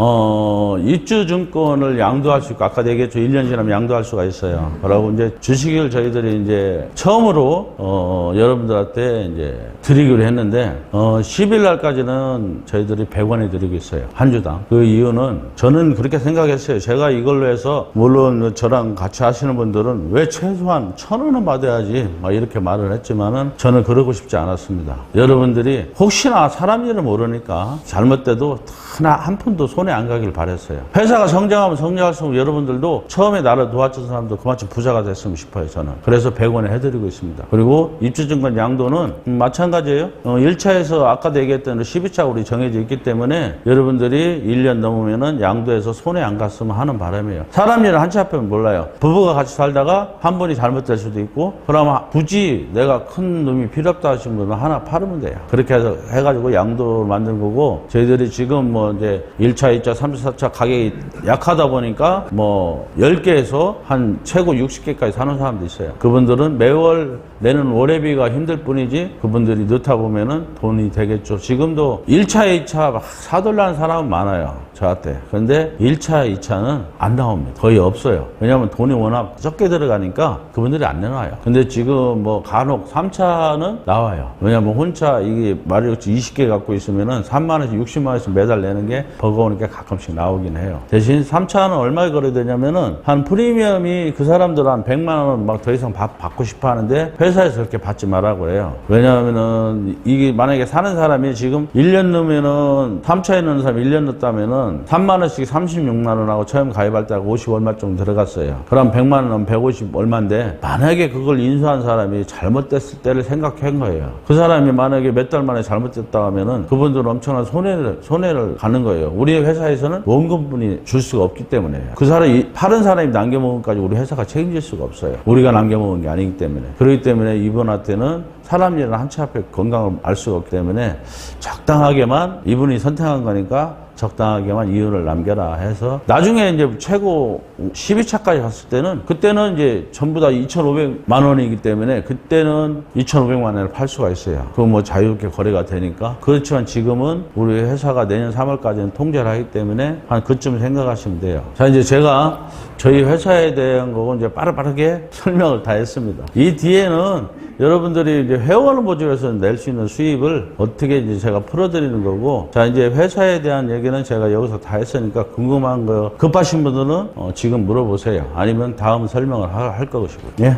입주증권을 양도할 수 있고, 아까 얘기했죠. 1년 지나면 양도할 수가 있어요. 그러고 이제 주식을 저희들이 이제 처음으로 여러분들한테 이제 드리기로 했는데 10일 날까지는 저희들이 100원에 드리고 있어요. 한 주당. 그 이유는 저는 그렇게 생각했어요. 제가 이걸로 해서 물론 저랑 같이 하시는 분들은 왜 최소한 1,000원은 받아야지 막 이렇게 말을 했지만은 저는 그러고 싶지 않았습니다. 여러분들이 혹시나 사람 일을 모르니까 잘못돼도 하나 한 푼도 손에 안 가길 바랬어요. 회사가 성장하면 성장할수록 여러분들도 처음에 나를 도와준 사람도 그만큼 부자가 됐으면 싶어요. 저는. 그래서 100원에 해드리고 있습니다. 그리고 입주증권 양도는 마찬가지예요. 1차에서 아까도 얘기했던 12차 우리 정해져 있기 때문에 여러분들이 1년 넘으면은 양도해서 손에 안 갔으면 하는 바람이에요. 사람 일을 한치 앞에는 몰라요. 부부가 같이 살다가 한 분이 잘못될 수도 있고, 그러면 굳이 내가 큰 놈이 필요 없다 하시는 분은 하나 팔으면 돼요. 그렇게 해서 해가지고 양도 만든 거고, 저희들이 지금 뭐 이제 1차, 2차, 3차, 4차 가격이 약하다 보니까 뭐 10개에서 한 최고 60개까지 사는 사람도 있어요. 그분들은 매월 내는 월회비가 힘들 뿐이지 그분들이 넣다 보면은 돈이 되겠죠. 지금도 1차, 2차 막 사돌라는 사람은 많아요. 저한테. 근데 1차, 2차는 안 나옵니다. 거의 없어요. 왜냐하면 돈이 워낙 적게 들어가니까 그분들이 안 내놔요. 근데 지금 뭐 간혹 3차는 나와요. 왜냐하면 혼자 이게 말이었지 20개 갖고 있으면은 3만원에서 60만원에서 매달 내는 게 버거우니까 가끔씩 나오긴 해요. 대신 3차는 얼마에 걸어야 되냐면은 한 프리미엄이 그 사람들 한 100만원 막 더 이상 받고 싶어 하는데 회사에서 그렇게 받지 말라고 해요. 왜냐하면은 이게 만약에 사는 사람이 지금 1년 넣으면은 3차에 넣는 사람이 1년 넣었다면은 3만원씩 36만원하고 처음 가입할 때 50 얼마 정도 들어갔어요. 그럼 100만원 넣으면 150 얼마인데 만약에 그걸 인수한 사람이 잘못됐을 때를 생각한 거예요. 그 사람이 만약에 몇 달 만에 잘못됐다 하면은 그분들은 엄청난 손해를 가는 거예요. 우리 회사에서는 원금분이 줄 수가 없기 때문에 그 사람이 파는 사람이 남겨먹은 까지 우리 회사가 책임질 수가 없어요. 우리가 남겨먹은 게 아니기 때문에. 그렇기 때문에 이분한테는 사람 일은 한치 앞에 건강을 알 수가 없기 때문에 적당하게만 이분이 선택한 거니까 적당하게만 이유를 남겨라 해서 나중에 이제 최고 12차까지 갔을 때는 그때는 이제 전부 다 2,500만 원이기 때문에 그때는 2,500만 원을 팔 수가 있어요. 그거 뭐 자유롭게 거래가 되니까. 그렇지만 지금은 우리 회사가 내년 3월까지는 통제를 하기 때문에 한 그쯤 생각하시면 돼요. 자, 이제 제가 저희 회사에 대한 거고 이제 빠르게 설명을 다 했습니다. 이 뒤에는 여러분들이 이제 회원을 모집해서 낼 수 있는 수입을 어떻게 이제 제가 풀어드리는 거고, 자, 이제 회사에 대한 얘기는 제가 여기서 다 했으니까 궁금한 거 급하신 분들은 지금 물어보세요. 아니면 다음 설명을 할 것이고요. 예.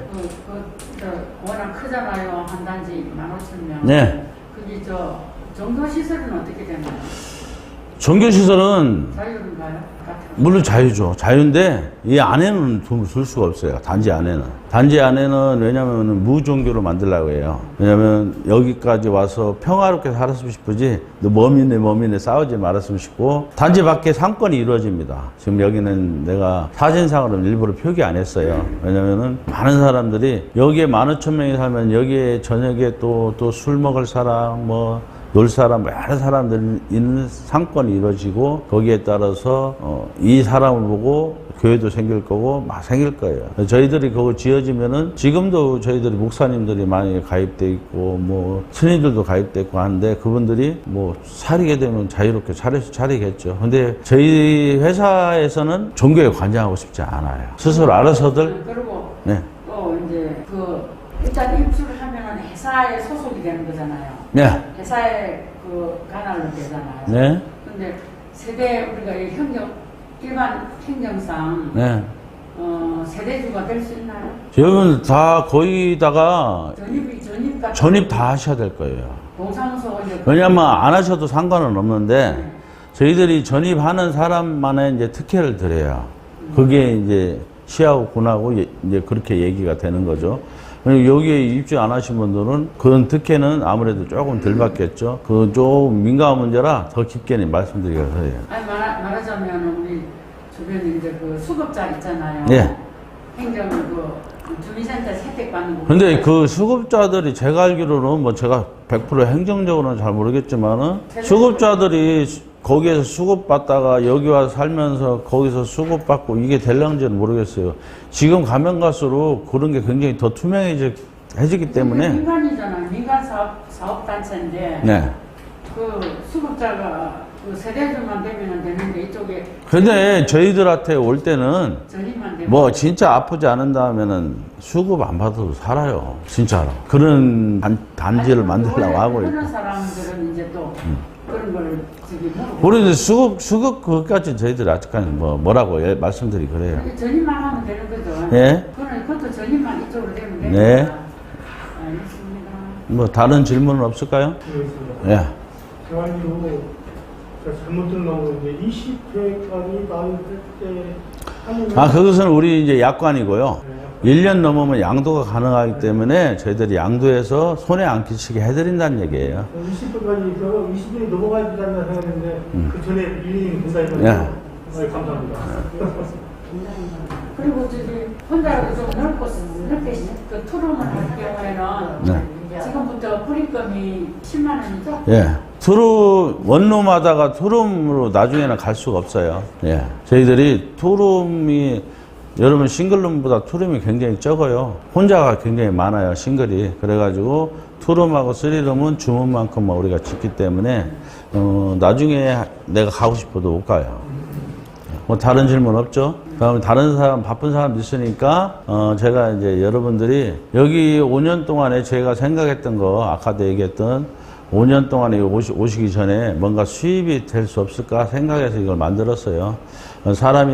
워낙 크잖아요. 한 단지 15,000명. 네. 그게 종교시설은 어떻게 되나요? 종교시설은 자유인가요? 물론 자유죠. 자유인데 이 안에는 돈을 쓸 수가 없어요. 단지 안에는. 단지 안에는 왜냐면 무종교로 만들려고 해요. 왜냐면 여기까지 와서 평화롭게 살았으면 싶으지 머미네 싸우지 말았으면 싶고, 단지 밖에 상권이 이루어집니다. 지금 여기는 내가 사진상으로 일부러 표기 안 했어요. 왜냐면은 많은 사람들이 여기에 15,000명이 살면 여기에 저녁에 또 술 먹을 사람 놀 사람, 여러 사람들 있는 상권이 이루어지고, 거기에 따라서 이 사람을 보고 교회도 생길 거고 막 생길 거예요. 저희들이 그거 지어지면은 지금도 저희들이 목사님들이 많이 가입돼 있고 뭐 스님들도 가입돼 있고 하는데 그분들이 뭐 차리게 되면 자유롭게 차리겠죠. 근데 저희 회사에서는 종교에 관여하고 싶지 않아요. 스스로 알아서들. 그리고 네. 또 이제 일단 입주를 하면은 회사에 소속이 되는 거잖아요. 네. 회사에 관할로 되잖아요. 네. 근데 세대 우리가 일반 행정상 네. 세대주가 될 수 있나요? 여러분 다 거의다가 전입 다 하셔야 될 거예요. 동사무소 왜냐면 안 하셔도 상관은 없는데 저희들이 전입하는 사람만의 이제 특혜를 드려요. 그게 이제 시하고 군하고 이제 그렇게 얘기가 되는 거죠. 여기에 입주 안 하신 분들은 그런 특혜는 아무래도 조금 덜 받겠죠. 그 좀 민감한 문제라 더 깊게는 말씀드리기가 해요. 아니 말하자면 우리 주변에 이제 수급자 있잖아요. 네. 행정 주민센터 혜택 받는 거. 근데 그 수급자들이 제가 알기로는 뭐 제가 100% 행정적으로는 잘 모르겠지만은 수급자들이 거기에서 수급받다가 여기 와서 살면서 거기서 수급받고 이게 될런지는 모르겠어요. 지금 가면 갈수록 그런 게 굉장히 더 투명해지기 때문에. 민간이잖아. 민간 사업단체인데. 네. 그 수급자가 그 세대들만 되면 되는데 이쪽에. 근데 저희들한테 올 때는 전입만 되면. 뭐 진짜 아프지 않은다면은 수급 안 받아도 살아요. 진짜로. 그런 단지를 만들려고 하고 있고. 그런 사람들은 이제 또 그런 걸 저기 모르고. 우리는 수급 그것까지 저희들이 아직까지 뭐라고 말씀드리 그래요. 전입만 하면 되는 거죠. 예. 그것도 전입만 이쪽으로 되면 되는 네. 거다. 알겠습니다. 뭐 다른 질문은 없을까요? 예. 제가지고 잘못 들어보는데 20회까지 나올 때 하면 아, 그것은 우리 이제 약관이고요. 1년 넘으면 양도가 가능하기 때문에 저희들이 양도해서 손해 안 끼치게 해드린다는 얘기예요. 20회까지 20일이 넘어가야 된다는 생각했는데 그 전에 1년이 된다 이거죠? 예. 감사합니다. 그리고 저기 혼자라도 좀 넓게 그 투룸을 할 경우에는 지금부터 뿌리금이 10만 원이죠? 예. 원룸하다가 투룸으로 나중에는 갈 수가 없어요. 예. 저희들이 투룸이, 여러분 싱글룸보다 투룸이 굉장히 적어요. 혼자가 굉장히 많아요, 싱글이. 그래가지고 투룸하고 쓰리룸은 주문만큼 우리가 짓기 때문에, 나중에 내가 가고 싶어도 못 가요. 뭐 다른 질문 없죠? 그다음에 다른 사람, 바쁜 사람 있으니까, 제가 이제 여러분들이 여기 5년 동안에 제가 생각했던 거, 아까도 얘기했던 5년 동안에 오시기 전에 뭔가 수입이 될 수 없을까 생각해서 이걸 만들었어요. 사람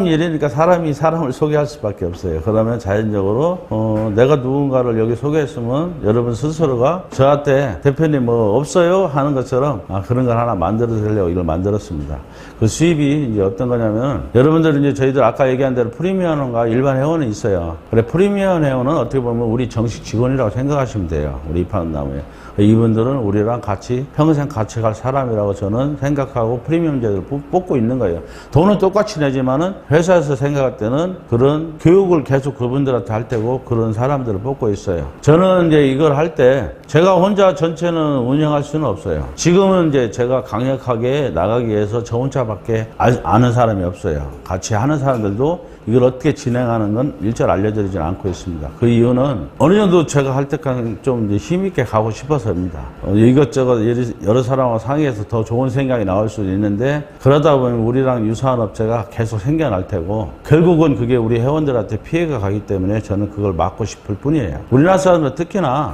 일이니까 사람이 사람을 소개할 수밖에 없어요. 그러면 자연적으로, 내가 누군가를 여기 소개했으면 여러분 스스로가 저한테 대표님 뭐 없어요? 하는 것처럼, 그런 걸 하나 만들어 드리려고 이걸 만들었습니다. 그 수입이 이제 어떤 거냐면, 여러분들은 이제 저희들 아까 얘기한 대로 프리미엄과 일반 회원은 있어요. 그래, 프리미엄 회원은 어떻게 보면 우리 정식 직원이라고 생각하시면 돼요. 우리 입하는 나무에. 이분들은 우리랑 같이 평생 같이 갈 사람이라고 저는 생각하고 프리미엄 제도를 뽑고 있는 거예요. 돈은 똑같이 내지만은 회사에서 생각할 때는 그런 교육을 계속 그분들한테 할 때고 그런 사람들을 뽑고 있어요. 저는 이제 이걸 할 때 제가 혼자 전체는 운영할 수는 없어요. 지금은 이제 제가 강력하게 나가기 위해서 저 혼자밖에 아는 사람이 없어요. 같이 하는 사람들도 이걸 어떻게 진행하는 건 일절 알려드리진 않고 있습니다. 그 이유는 어느 정도 제가 할 때까지 좀 이제 힘있게 가고 싶어서입니다. 이것저것 여러 사람하고 상의해서 더 좋은 생각이 나올 수도 있는데 그러다 보면 우리랑 유사한 업체가 계속 생겨날 테고 결국은 그게 우리 회원들한테 피해가 가기 때문에 저는 그걸 막고 싶을 뿐이에요. 우리나라 사람들 특히나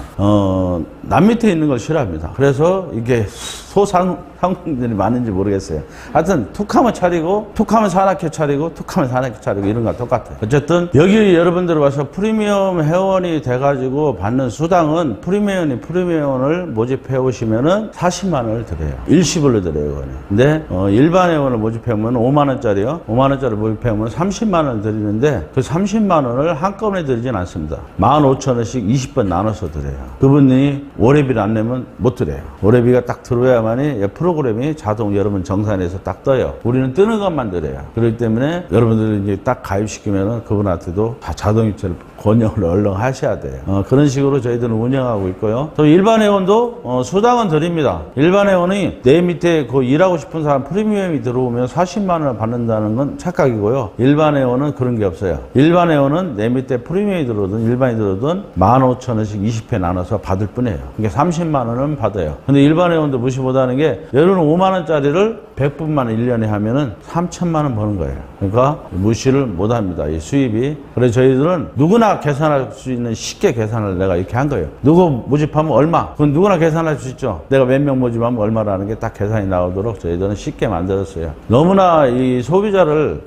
남 밑에 있는 걸 싫어합니다. 그래서 이게 상품들이 많은지 모르겠어요. 하여튼 툭하면 차리고 툭하면 산악회 차리고 툭하면 산악회 차리고 이런 거 똑같아요. 어쨌든 여기 여러분들 와서 프리미엄 회원이 돼가지고 받는 수당은 프리미엄을 모집해 오시면은 40만 원을 드려요. 일시불로 드려요. 그거는. 근데 일반 회원을 모집해 오면 5만 원짜리요. 5만 원짜리 모집해 오면 30만 원을 드리는데 그 30만 원을 한꺼번에 드리진 않습니다. 15,000원씩 20번 나눠서 드려요. 그분이 월회비를 안 내면 못 드려요. 월회비가 딱 들어야만이 프로그램이 자동 여러분 정산해서 딱 떠요. 우리는 뜨는 것만 드려요. 그렇기 때문에 여러분들이 이제 딱 가입시키면은 그분한테도 다 자동이체를 권역을 얼른 하셔야 돼요. 그런 식으로 저희들은 운영하고 있고요. 또 일반 회원도 수당은 드립니다. 일반 회원이 내 밑에 그 일하고 싶은 사람 프리미엄이 들어오면 40만 원을 받는다는 건 착각이고요. 일반 회원은 그런 게 없어요. 일반 회원은 내 밑에 프리미엄이 들어오든 일반이 들어오든 15,000원씩 20회 나눠서 받을 뿐이에요. 그러니까 30만 원은 받아요. 근데 일반 회원도 무시 못하는 게 여러분 5만 원짜리를 100분만 1년에 하면은 3천만 원 버는 거예요. 그러니까 무시를 못합니다. 이 수입이. 그래서 저희들은 누구나 계산할 수 있는 쉽게 계산을 내가 이렇게 한 거예요. 누구 모집하면 얼마? 그건 누구나 계산할 수 있죠. 내가 몇 명 모집하면 얼마라는 게 딱 계산이 나오도록 저희들은 쉽게 만들었어요. 너무나 이 소비자를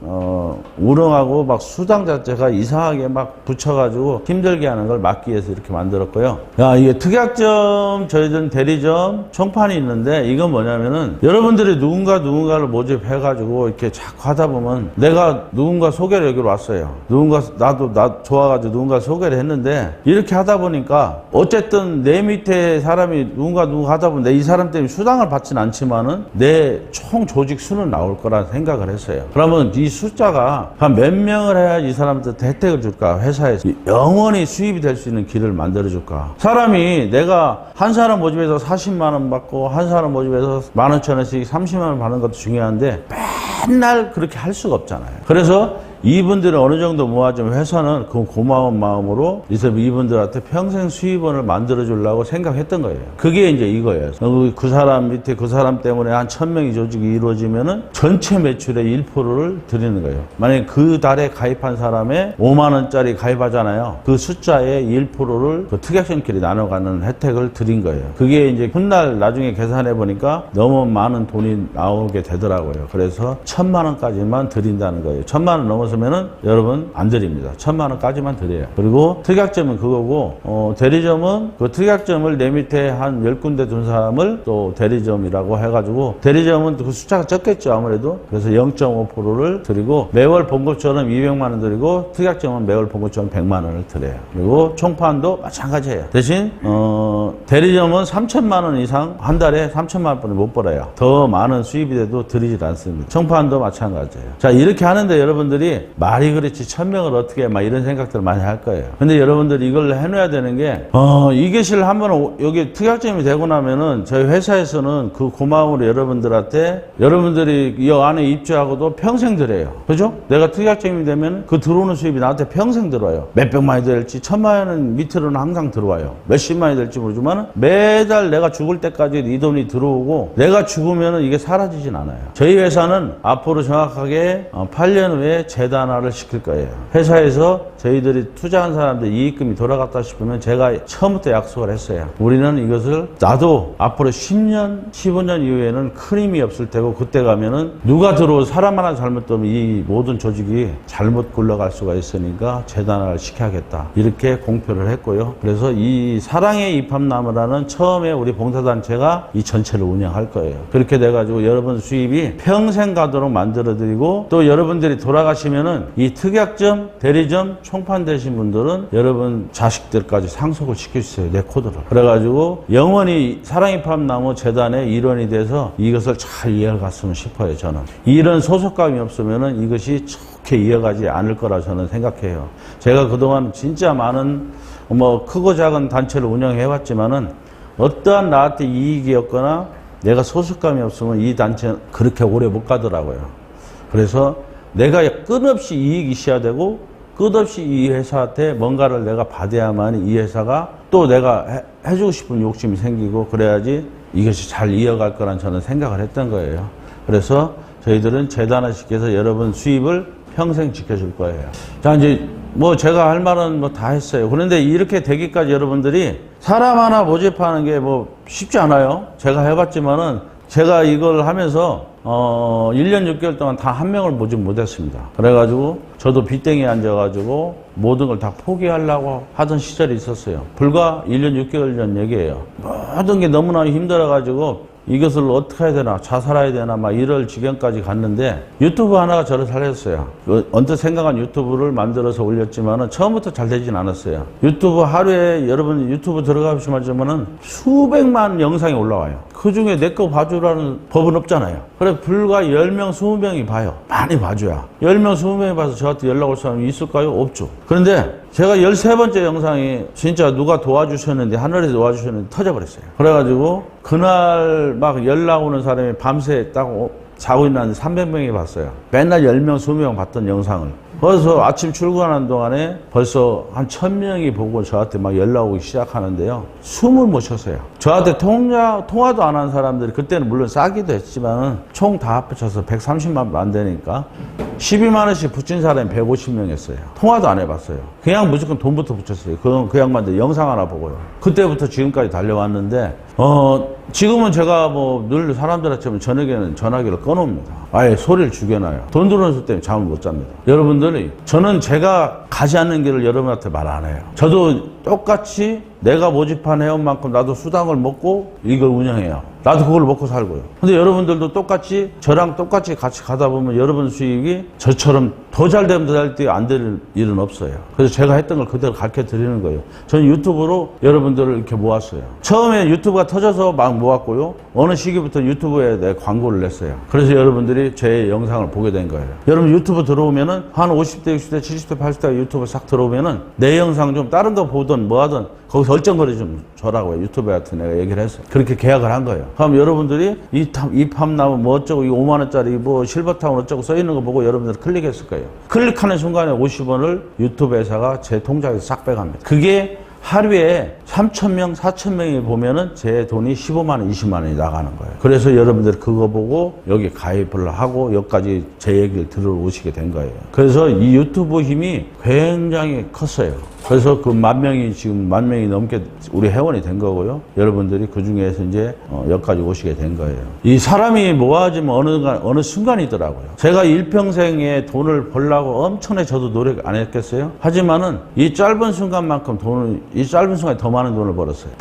우롱하고 막 수당 자체가 이상하게 막 붙여가지고 힘들게 하는 걸 막기 위해서 이렇게 만들었고요. 이게 특약점, 저희들은 대리점, 총판이 있는데 이건 뭐냐면은 여러분들이 누군가를 모집해가지고 이렇게 자꾸 하다 보면 내가 누군가 소개를 여기로 왔어요. 누군가 나 좋아가지고 누군가 소개를 했는데 이렇게 하다 보니까 어쨌든 내 밑에 사람이 누군가 하다 보면 이 사람 때문에 수당을 받지는 않지만은 내 총 조직 수는 나올 거라 생각을 했어요. 그러면 이 숫자가 한 몇 명을 해야 이 사람들한테 혜택을 줄까? 회사에서 영원히 수입이 될 수 있는 길을 만들어 줄까? 사람이 내가 한 사람 모집해서 40만 원 받고 한 사람 모집해서 15,000원씩 30만 원 받는 것도 중요한데 맨날 그렇게 할 수가 없잖아요. 그래서 이분들이 어느 정도 모아주면 회사는 그 고마운 마음으로 이분들한테 평생 수입원을 만들어 주려고 생각했던 거예요. 그게 이제 이거예요. 그 사람 밑에 그 사람 때문에 한 1,000명이 조직이 이루어지면은 전체 매출의 1%를 드리는 거예요. 만약에 그 달에 가입한 사람의 5만 원짜리 가입하잖아요. 그 숫자의 1%를 그 특약생끼리 나눠가는 혜택을 드린 거예요. 그게 이제 훗날 나중에 계산해 보니까 너무 많은 돈이 나오게 되더라고요. 그래서 1,000만 원까지만 드린다는 거예요. 1,000만 원 넘어서면은 여러분 안 드립니다. 1,000만 원까지만 드려요. 그리고 특약점은 그거고 대리점은 그 특약점을 내 밑에 한 10군데 둔 사람을 또 대리점이라고 해가지고 대리점은 그 숫자가 적겠죠 아무래도. 그래서 0.5%를 드리고 매월 봉급처럼 200만 원 드리고 특약점은 매월 봉급처럼 100만 원을 드려요. 그리고 총판도 마찬가지예요. 대신 대리점은 3,000만 원 이상 한 달에 3,000만 원을 못 벌어요. 더 많은 수입이 돼도 드리질 않습니다. 총판도 마찬가지예요. 자 이렇게 하는데 여러분들이 말이 그렇지 1,000명을 어떻게 해 막 이런 생각들을 많이 할 거예요. 근데 여러분들이 이걸 해놔야 되는 게 이것을 한번 여기 특약점이 되고 나면은 저희 회사에서는 그 고마움으로 여러분들이 이 안에 입주하고도 평생 드려요. 그죠? 내가 특약점이 되면 그 들어오는 수입이 나한테 평생 들어와요. 몇백만이 될지 1,000만 원 밑으로는 항상 들어와요. 몇십만이 될지 모르지만 매달 내가 죽을 때까지 이 돈이 들어오고 내가 죽으면은 이게 사라지진 않아요. 저희 회사는 앞으로 정확하게 8년 후에 재단화를 시킬 거예요. 회사에서 저희들이 투자한 사람들 이익금이 돌아갔다 싶으면 제가 처음부터 약속을 했어요. 우리는 이것을 나도 앞으로 10년, 15년 이후에는 큰 힘이 없을 테고 그때 가면은 누가 들어오고 사람 하나 잘못되면 이 모든 조직이 잘못 굴러갈 수가 있으니까 재단화를 시켜야겠다. 이렇게 공표를 했고요. 그래서 이 사랑의 입합나무라는 처음에 우리 봉사단체가 이 전체를 운영할 거예요. 그렇게 돼가지고 여러분 수입이 평생 가도록 만들어드리고 또 여러분들이 돌아가시면은 이 특약점, 대리점, 총판 되신 분들은 여러분 자식들까지 상속을 시켜주세요. 내 코드를. 그래가지고 영원히 사랑입합나무 재단의 일원이 돼서 이것을 잘 이어갔으면 싶어요. 저는. 이런 소속감이 없으면은 이것이 좋게 이어가지 않을 거라 저는 생각해요. 제가 그동안 진짜 많은 크고 작은 단체를 운영해왔지만은 어떠한 나한테 이익이었거나 내가 소속감이 없으면 이 단체는 그렇게 오래 못 가더라고요. 그래서 내가 끊없이 이익이 있어야 되고 끝없이 이 회사한테 뭔가를 내가 받아야만 이 회사가 또 내가 해주고 싶은 욕심이 생기고 그래야지 이것이 잘 이어갈 거란 저는 생각을 했던 거예요. 그래서 저희들은 재단화시켜서 여러분 수입을 평생 지켜줄 거예요. 자, 이제 제가 할 말은 다 했어요. 그런데 이렇게 되기까지 여러분들이 사람 하나 모집하는 게 쉽지 않아요. 제가 해봤지만은 제가 이걸 하면서 1년 6개월 동안 다 한 명을 모집 못했습니다. 그래가지고 저도 빚땡이에 앉아가지고 모든 걸 다 포기하려고 하던 시절이 있었어요. 불과 1년 6개월 전 얘기예요. 모든 게 너무나 힘들어가지고 이것을 어떻게 해야 되나 자살해야 되나 막 이럴 지경까지 갔는데 유튜브 하나가 저를 살렸어요. 언뜻 생각한 유튜브를 만들어서 올렸지만은 처음부터 잘 되진 않았어요. 유튜브 하루에 여러분 유튜브 들어가시면은 수백만 영상이 올라와요. 그 중에 내 거 봐주라는 법은 없잖아요. 그래 불과 10명 20명이 봐요. 많이 봐줘야 10명 20명이 봐서 저한테 연락 올 사람이 있을까요? 없죠. 그런데 제가 13번째 영상이 진짜 누가 도와주셨는데 하늘에서 도와주셨는데 터져버렸어요. 그래가지고 그날 막 연락 오는 사람이 밤새 딱 자고 있는데 300명이 봤어요. 맨날 10명 20명 봤던 영상을. 그래서 아침 출근하는 동안에 벌써 한 1,000명이 보고 저한테 막 연락 오기 시작하는데요. 숨을 못 쉬었어요. 저한테 통화도 안 한 사람들이 그때는 물론 싸기도 했지만 총 다 합쳐서 130만 원 안 되니까 12만 원씩 붙인 사람이 150명이었어요. 통화도 안 해봤어요. 그냥 무조건 돈부터 붙였어요. 그 양반들 영상 하나 보고요. 그때부터 지금까지 달려왔는데 지금은 제가 늘 사람들한테 저녁에는 전화기를 꺼놓습니다. 아예 소리를 죽여놔요. 돈 들어오는 수 때문에 잠을 못 잡니다. 여러분들이 저는 제가 가지 않는 길을 여러분한테 말 안 해요. 저도 똑같이 내가 모집한 회원만큼 나도 수당을 먹고 이걸 운영해요. 나도 그걸 먹고 살고요. 근데 여러분들도 똑같이 저랑 똑같이 같이 가다 보면 여러분 수익이 저처럼 더 잘 되면 더 잘 때 안 될 일은 없어요. 그래서 제가 했던 걸 그대로 가르쳐 드리는 거예요. 저는 유튜브로 여러분들을 이렇게 모았어요. 처음에 유튜브가 터져서 막 모았고요. 어느 시기부터 유튜브에 내 광고를 냈어요. 그래서 여러분들이 제 영상을 보게 된 거예요. 여러분 유튜브 들어오면은 한 50대, 60대, 70대, 80대 유튜브 싹 들어오면은 내 영상 좀 다른 거 보든 뭐 하든 거기서 얼쩡거리 좀 줘라고요. 유튜브한테 내가 얘기를 했어요. 그렇게 계약을 한 거예요. 그럼 여러분들이 이 팜나무 뭐 어쩌고 이 5만 원짜리 뭐 실버타운 어쩌고 써 있는 거 보고 여러분들 클릭했을 거예요. 클릭하는 순간에 50원을 유튜브 회사가 제 통장에서 싹 빼갑니다. 그게 하루에 3,000명, 4,000명이 보면은 제 돈이 15만 원, 20만 원이 나가는 거예요. 그래서 여러분들 그거 보고 여기 가입을 하고 여기까지 제 얘기를 들어오시게 된 거예요. 그래서 이 유튜브 힘이 굉장히 컸어요. 그래서 그 10,000명이 지금 10,000명이 넘게 우리 회원이 된 거고요. 여러분들이 그 중에서 이제 여기까지 오시게 된 거예요. 이 사람이 모아지면 어느 순간이더라고요. 제가 일평생에 돈을 벌려고 엄청나게 저도 노력 안 했겠어요? 하지만은 이 짧은 순간만큼 이 짧은 순간에 더 많은 돈을 벌었어요.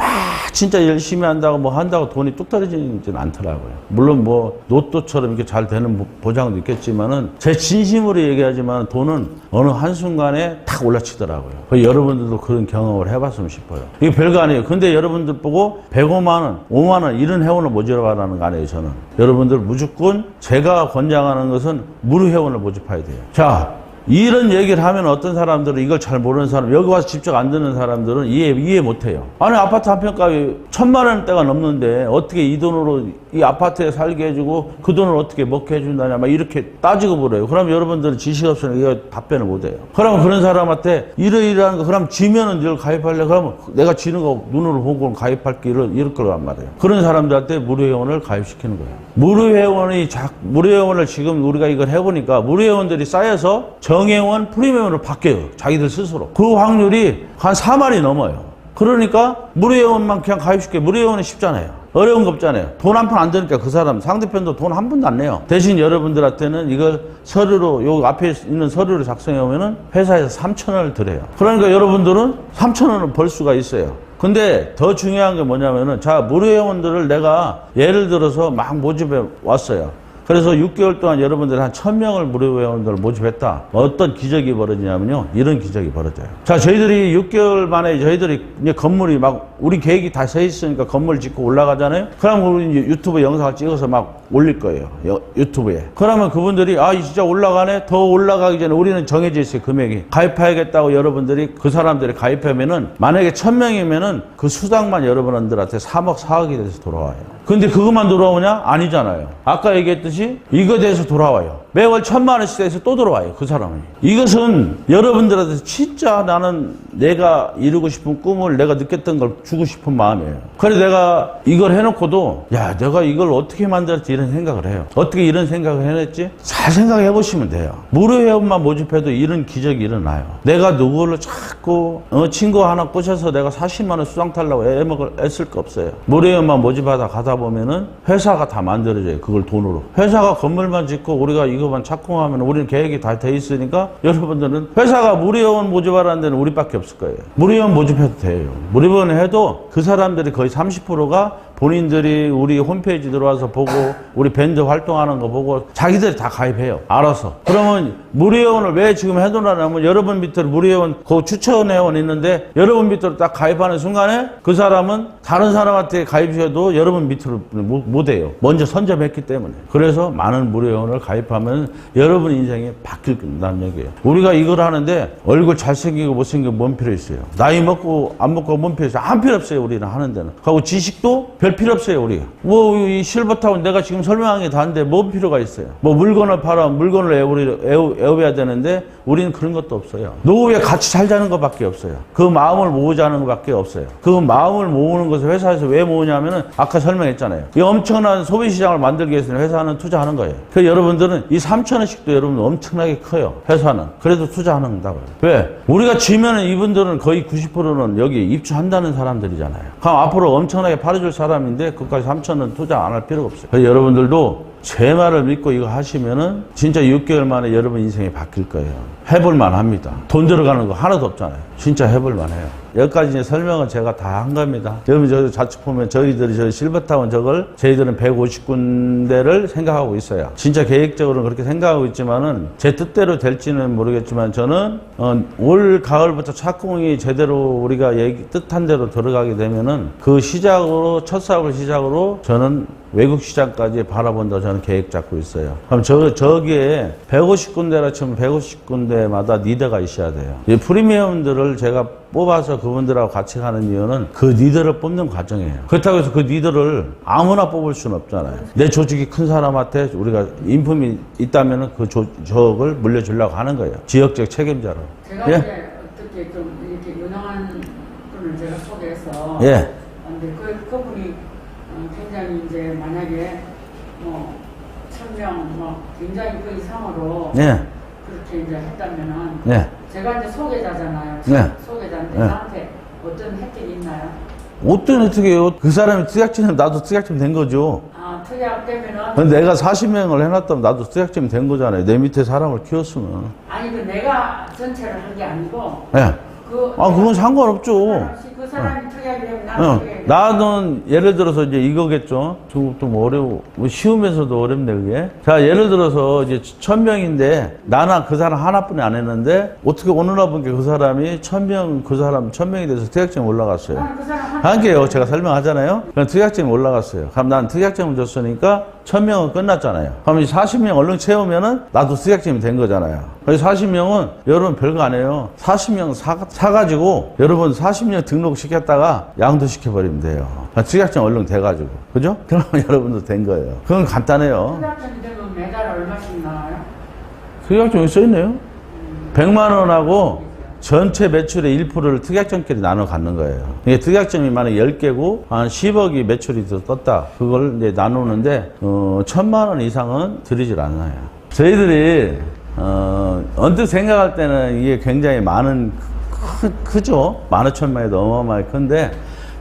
진짜 열심히 한다고 뭐 한다고 돈이 뚝 떨어지지는 않더라고요. 물론 뭐 로또처럼 이렇게 잘 되는 보장도 있겠지만은 제 진심으로 얘기하지만 돈은 어느 한순간에 탁 올라치더라고요. 여러분들도 그런 경험을 해봤으면 싶어요. 이게 별거 아니에요. 근데 여러분들 보고 105만 원, 5만 원 이런 회원을 모집하라는 거 아니에요, 저는. 여러분들 무조건 제가 권장하는 것은 무료 회원을 모집해야 돼요. 자, 이런 얘기를 하면 어떤 사람들은 이걸 잘 모르는 사람, 여기 와서 직접 안 듣는 사람들은 이해 못 해요. 아니, 아파트 한 평값이 1,000만 원대가 넘는데 어떻게 이 돈으로 이 아파트에 살게 해주고 그 돈을 어떻게 먹게 해준다냐, 막 이렇게 따지고 그래요. 그럼 여러분들은 지식 없으면 이거 답변을 못 해요. 그러면 그런 사람한테 이러이러한 거, 그럼 지면은 늘 가입할래? 그러면 내가 지는 거 눈으로 보고 가입할게, 이럴 거란 말이에요. 그런 사람들한테 무료 회원을 가입시키는 거예요. 무료 회원을 지금 우리가 이걸 해보니까 무료 회원들이 쌓여서 정회원, 프리미엄으로 바뀌어요. 자기들 스스로. 그 확률이 한 4만이 넘어요. 그러니까 무료 회원만 그냥 가입시켜요. 무료 회원은 쉽잖아요. 어려운 거 없잖아요. 돈 한 푼 안 드니까 그 사람, 상대편도 돈 한 푼도 안 내요. 대신 여러분들한테는 이걸 서류로, 요 앞에 있는 서류를 작성해 오면은 회사에서 3,000원을 드려요. 그러니까 여러분들은 3,000원을 벌 수가 있어요. 근데 더 중요한 게 뭐냐면은, 자, 무료 회원들을 내가 예를 들어서 막 모집해 왔어요. 그래서 6개월 동안 여러분들이 한 1,000명을 무료 회원들을 모집했다. 어떤 기적이 벌어지냐면요. 이런 기적이 벌어져요. 자, 저희들이 6개월 만에 저희들이 이제 건물이 막, 우리 계획이 다 서 있으니까 건물 짓고 올라가잖아요. 그럼 우리 이제 유튜브 영상을 찍어서 막 올릴 거예요. 유튜브에. 그러면 그분들이, 아, 진짜 올라가네? 더 올라가기 전에 우리는 정해져 있어요. 금액이. 가입해야겠다고 여러분들이, 그 사람들이 가입하면은, 만약에 1,000명이면은 그 수당만 여러분들한테 3억, 4억이 돼서 돌아와요. 근데 그것만 돌아오냐? 아니잖아요. 아까 얘기했듯이 이거에 대해서 돌아와요. 매월 1,000만 원씩 돼서 또 돌아와요. 그 사람이. 이것은 여러분들한테 진짜 나는 내가 이루고 싶은 꿈을, 내가 느꼈던 걸 주고 싶은 마음이에요. 그래서 내가 이걸 해놓고도, 야, 내가 이걸 어떻게 만들었지 이런 생각을 해요. 어떻게 이런 생각을 해냈지? 잘 생각해 보시면 돼요. 무료 회원만 모집해도 이런 기적이 일어나요. 내가 누구를 자꾸 친구 하나 꼬셔서 내가 40만 원 수당 타려고 애쓸 거 없어요. 무료 회원만 모집하다 가다 보면은 회사가 다 만들어져요. 그걸 돈으로. 회사가 건물만 짓고 우리가 이거만 착공하면 우리는 계획이 다 돼 있으니까 여러분들은 회사가 무료 회원 모집하라는 데는 우리밖에 없을 거예요. 무료 회원 모집해도 돼요. 무료 회원 해도 그 사람들이 거의 30%가 본인들이 우리 홈페이지 들어와서 보고 우리 밴드 활동하는 거 보고 자기들이 다 가입해요. 알아서. 그러면 무료 회원을 왜 지금 해놓으냐면 여러분 밑으로 무료 회원, 그 추천 회원 있는데 여러분 밑으로 딱 가입하는 순간에 그 사람은 다른 사람한테 가입해도 여러분 밑으로 못 해요. 먼저 선점했기 때문에. 그래서 많은 무료 회원을 가입하면 여러분 인생이 바뀐다는 얘기예요. 우리가 이걸 하는데 얼굴 잘생기고 못생기고 뭔 필요 있어요. 나이 먹고 안 먹고 뭔 필요 있어요. 안 필요 없어요. 우리는 하는 데는. 그리고 지식도 별 필요 없어요. 우리가. 뭐 이 실버타운 내가 지금 설명한 게 다인데 뭔 필요가 있어요. 뭐 물건을 팔아 물건을 애워야 되는데 우리는 그런 것도 없어요. 노후에 같이 살자는 것밖에 없어요. 그 마음을 모으자는 것밖에 없어요. 그 마음을 모으는 것을 회사에서 왜 모으냐면은 아까 설명했잖아요. 이 엄청난 소비시장을 만들기 위해서는 회사는 투자하는 거예요. 그래서 여러분들은 이 3,000원씩도 여러분 엄청나게 커요. 회사는. 그래도 투자하는다고요. 왜? 우리가 지면은 이분들은 거의 90%는 여기 입주한다는 사람들이잖아요. 그럼 앞으로 엄청나게 팔아줄 사람인데 그까지 3,000원 투자 안 할 필요가 없어요. 그래서 여러분들도 제 말을 믿고 이거 하시면은 진짜 6개월 만에 여러분 인생이 바뀔 거예요. 해볼만 합니다. 돈 들어가는 거 하나도 없잖아요. 진짜 해볼만 해요. 여기까지 이제 설명은 제가 다 한 겁니다. 여러분 저 좌측 보면 저희들이 저 실버타운 저걸 저희들은 150군데를 생각하고 있어요. 진짜 계획적으로는 그렇게 생각하고 있지만은 제 뜻대로 될지는 모르겠지만 저는 올 가을부터 착공이 제대로 우리가 뜻한 대로 들어가게 되면은 그 시작으로 첫 사업을 시작으로 저는 외국 시장까지 바라본다 저는 계획 잡고 있어요. 그럼 저기에 150군데라 치면 150군데마다 리더가 있어야 돼요. 이 프리미엄들을 제가 뽑아서 그분들하고 같이 가는 이유는 그 리더를 뽑는 과정이에요. 그렇다고 해서 그 리더를 아무나 뽑을 수는 없잖아요. 내 조직이 큰 사람한테 우리가 인품이 있다면 그 저걸 물려주려고 하는 거예요. 지역적 책임자로. 제가 예? 이제 어떻게 좀 이렇게 유능한 분을 제가 소개해서 예. 근데 그분이 굉장히 이제 만약에 뭐 1000명 뭐 굉장히 그 이상으로 예. 그렇게 이제 했다면은 예. 제가 이제 소개자잖아요. 네. 소개자인데 네. 나한테 어떤 혜택이 있나요? 어떤 혜택이에요? 그 사람이 특약증이면 나도 특약증 된 거죠. 아 특약 되면은 근데 내가 40명을 해놨다면 나도 특약증 된 거잖아요. 내 밑에 사람을 키웠으면. 아니 그 내가 전체를 한 게 아니고 예. 그건 상관없죠. 그 사람이 특약이 되면 나는 특약이 나는 예를 들어서 이제 이거겠죠. 좀 어려워. 뭐 쉬우면서도 어렵네, 그게. 자, 예를 들어서 이제 1000명인데 나는 그 사람 하나뿐이 안 했는데 어떻게 어느 날 보니까 그 사람이 1000명이 돼서 특약증이 올라갔어요. 나는 그 사람 하나 한 개요. 제가 설명하잖아요. 그럼 특약증이 올라갔어요. 그럼 난 특약증을 줬으니까 1000명은 끝났잖아요. 그럼 이 40명 얼른 채우면은 나도 특약증이 된 거잖아요. 그래서 40명은 여러분 별거 안 해요. 40명 사가지고 여러분 40명 등록시켰다가 양도시켜버리면 돼요. 특약증 얼른 돼가지고. 그죠? 그러면 여러분도 된 거예요. 그건 간단해요. 특약증이 되면 매달 얼마씩 나와요? 특약증이 써있네요. 100만 원하고 전체 매출의 1%를 특약증끼리 나눠 갖는 거예요. 이게 특약증이 만약 10개고 한 10억이 매출이 더 떴다. 그걸 이제 나누는데 1000만 원 이상은 드리질 않아요. 저희들이 언뜻 생각할 때는 이게 굉장히 많은 크죠. 15,000명에도 어마어마하게 큰데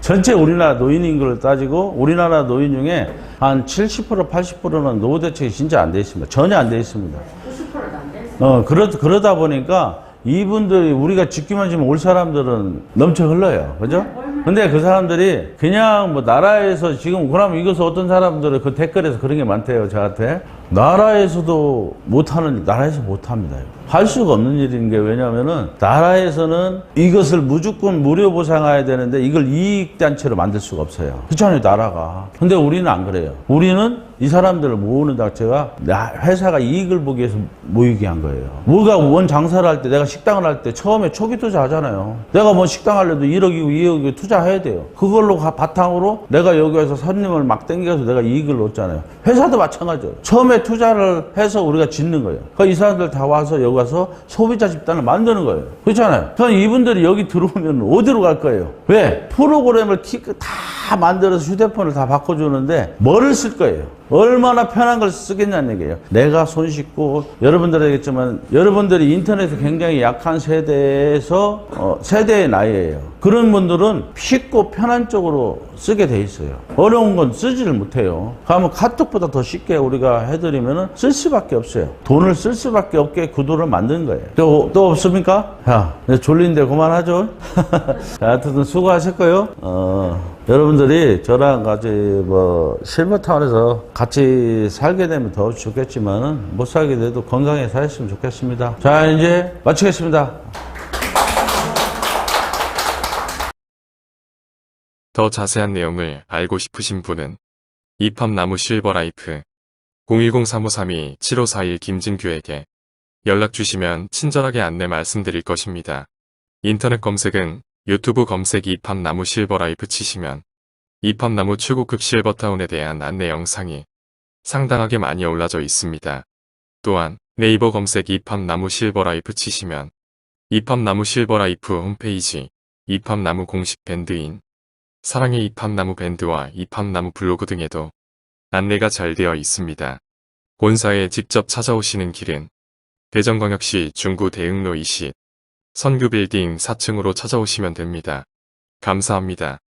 전체 우리나라 노인 인구를 따지고 우리나라 노인 중에 한 70% 80%는 노후 대책이 진짜 안 돼 있습니다. 전혀 안 돼 있습니다. 90%도 안 돼? 그러다 보니까 이분들이 우리가 짓기만 지면 올 사람들은 넘쳐 흘러요. 그죠? 근데 그 사람들이 그냥 뭐 나라에서 지금 그러면 이것을 어떤 사람들은 그 댓글에서 그런 게 많대요. 저한테. 나라에서 못합니다. 할 수가 없는 일인 게 왜냐면은 나라에서는 이것을 무조건 무료 보상해야 되는데 이걸 이익단체로 만들 수가 없어요. 그렇잖아요, 나라가. 근데 우리는 안 그래요. 우리는 이 사람들을 모으는 자체가 회사가 이익을 보기 위해서 모이게 한 거예요. 우리가 원 장사를 할 때 내가 식당을 할 때 처음에 초기 투자 하잖아요. 내가 뭐 식당 하려도 1억이고 2억이고 투자해야 돼요. 그걸로 바탕으로 내가 여기 와서 손님을 막 땡겨서 내가 이익을 얻잖아요. 회사도 마찬가지예요. 처음에 투자를 해서 우리가 짓는 거예요. 그러니까 이 사람들 다 와서 여기 와서 소비자 집단을 만드는 거예요. 그렇잖아요. 그럼 이분들이 여기 들어오면 어디로 갈 거예요? 왜? 프로그램을 다 만들어서 휴대폰을 다 바꿔주는데 뭐를 쓸 거예요? 얼마나 편한 걸 쓰겠냐는 얘기예요. 내가 손 씻고 여러분들 알겠지만 여러분들이 인터넷에 굉장히 약한 세대에서 세대의 나이예요. 그런 분들은 쉽고 편한 쪽으로 쓰게 돼 있어요. 어려운 건 쓰지를 못해요. 그러면 카톡보다 더 쉽게 우리가 해드리면 쓸 수밖에 없어요. 돈을 쓸 수밖에 없게 구도를 만든 거예요. 또 없습니까? 자, 이제 졸린데 그만하죠. 자, 하여튼 수고하셨고요. 여러분들이 저랑 같이 뭐 실버타운에서 같이 살게 되면 더 좋겠지만은 못 살게 돼도 건강하게 사셨으면 좋겠습니다. 자, 이제 마치겠습니다. 더 자세한 내용을 알고 싶으신 분은 이팝나무 실버라이프 010-3532-7541 김진규에게 연락 주시면 친절하게 안내 말씀드릴 것입니다. 인터넷 검색은 유튜브 검색 이팝나무 실버라이프 치시면 이팝나무 최고급 실버타운에 대한 안내 영상이 상당하게 많이 올라져 있습니다. 또한 네이버 검색 이팝나무 실버라이프 치시면 이팝나무 실버라이프 홈페이지, 이팝나무 공식 밴드인 사랑의 이팝나무 밴드와 이팝나무 블로그 등에도 안내가 잘 되어 있습니다. 본사에 직접 찾아오시는 길은 대전광역시 중구 대흥로 20 선규빌딩 4층으로 찾아오시면 됩니다. 감사합니다.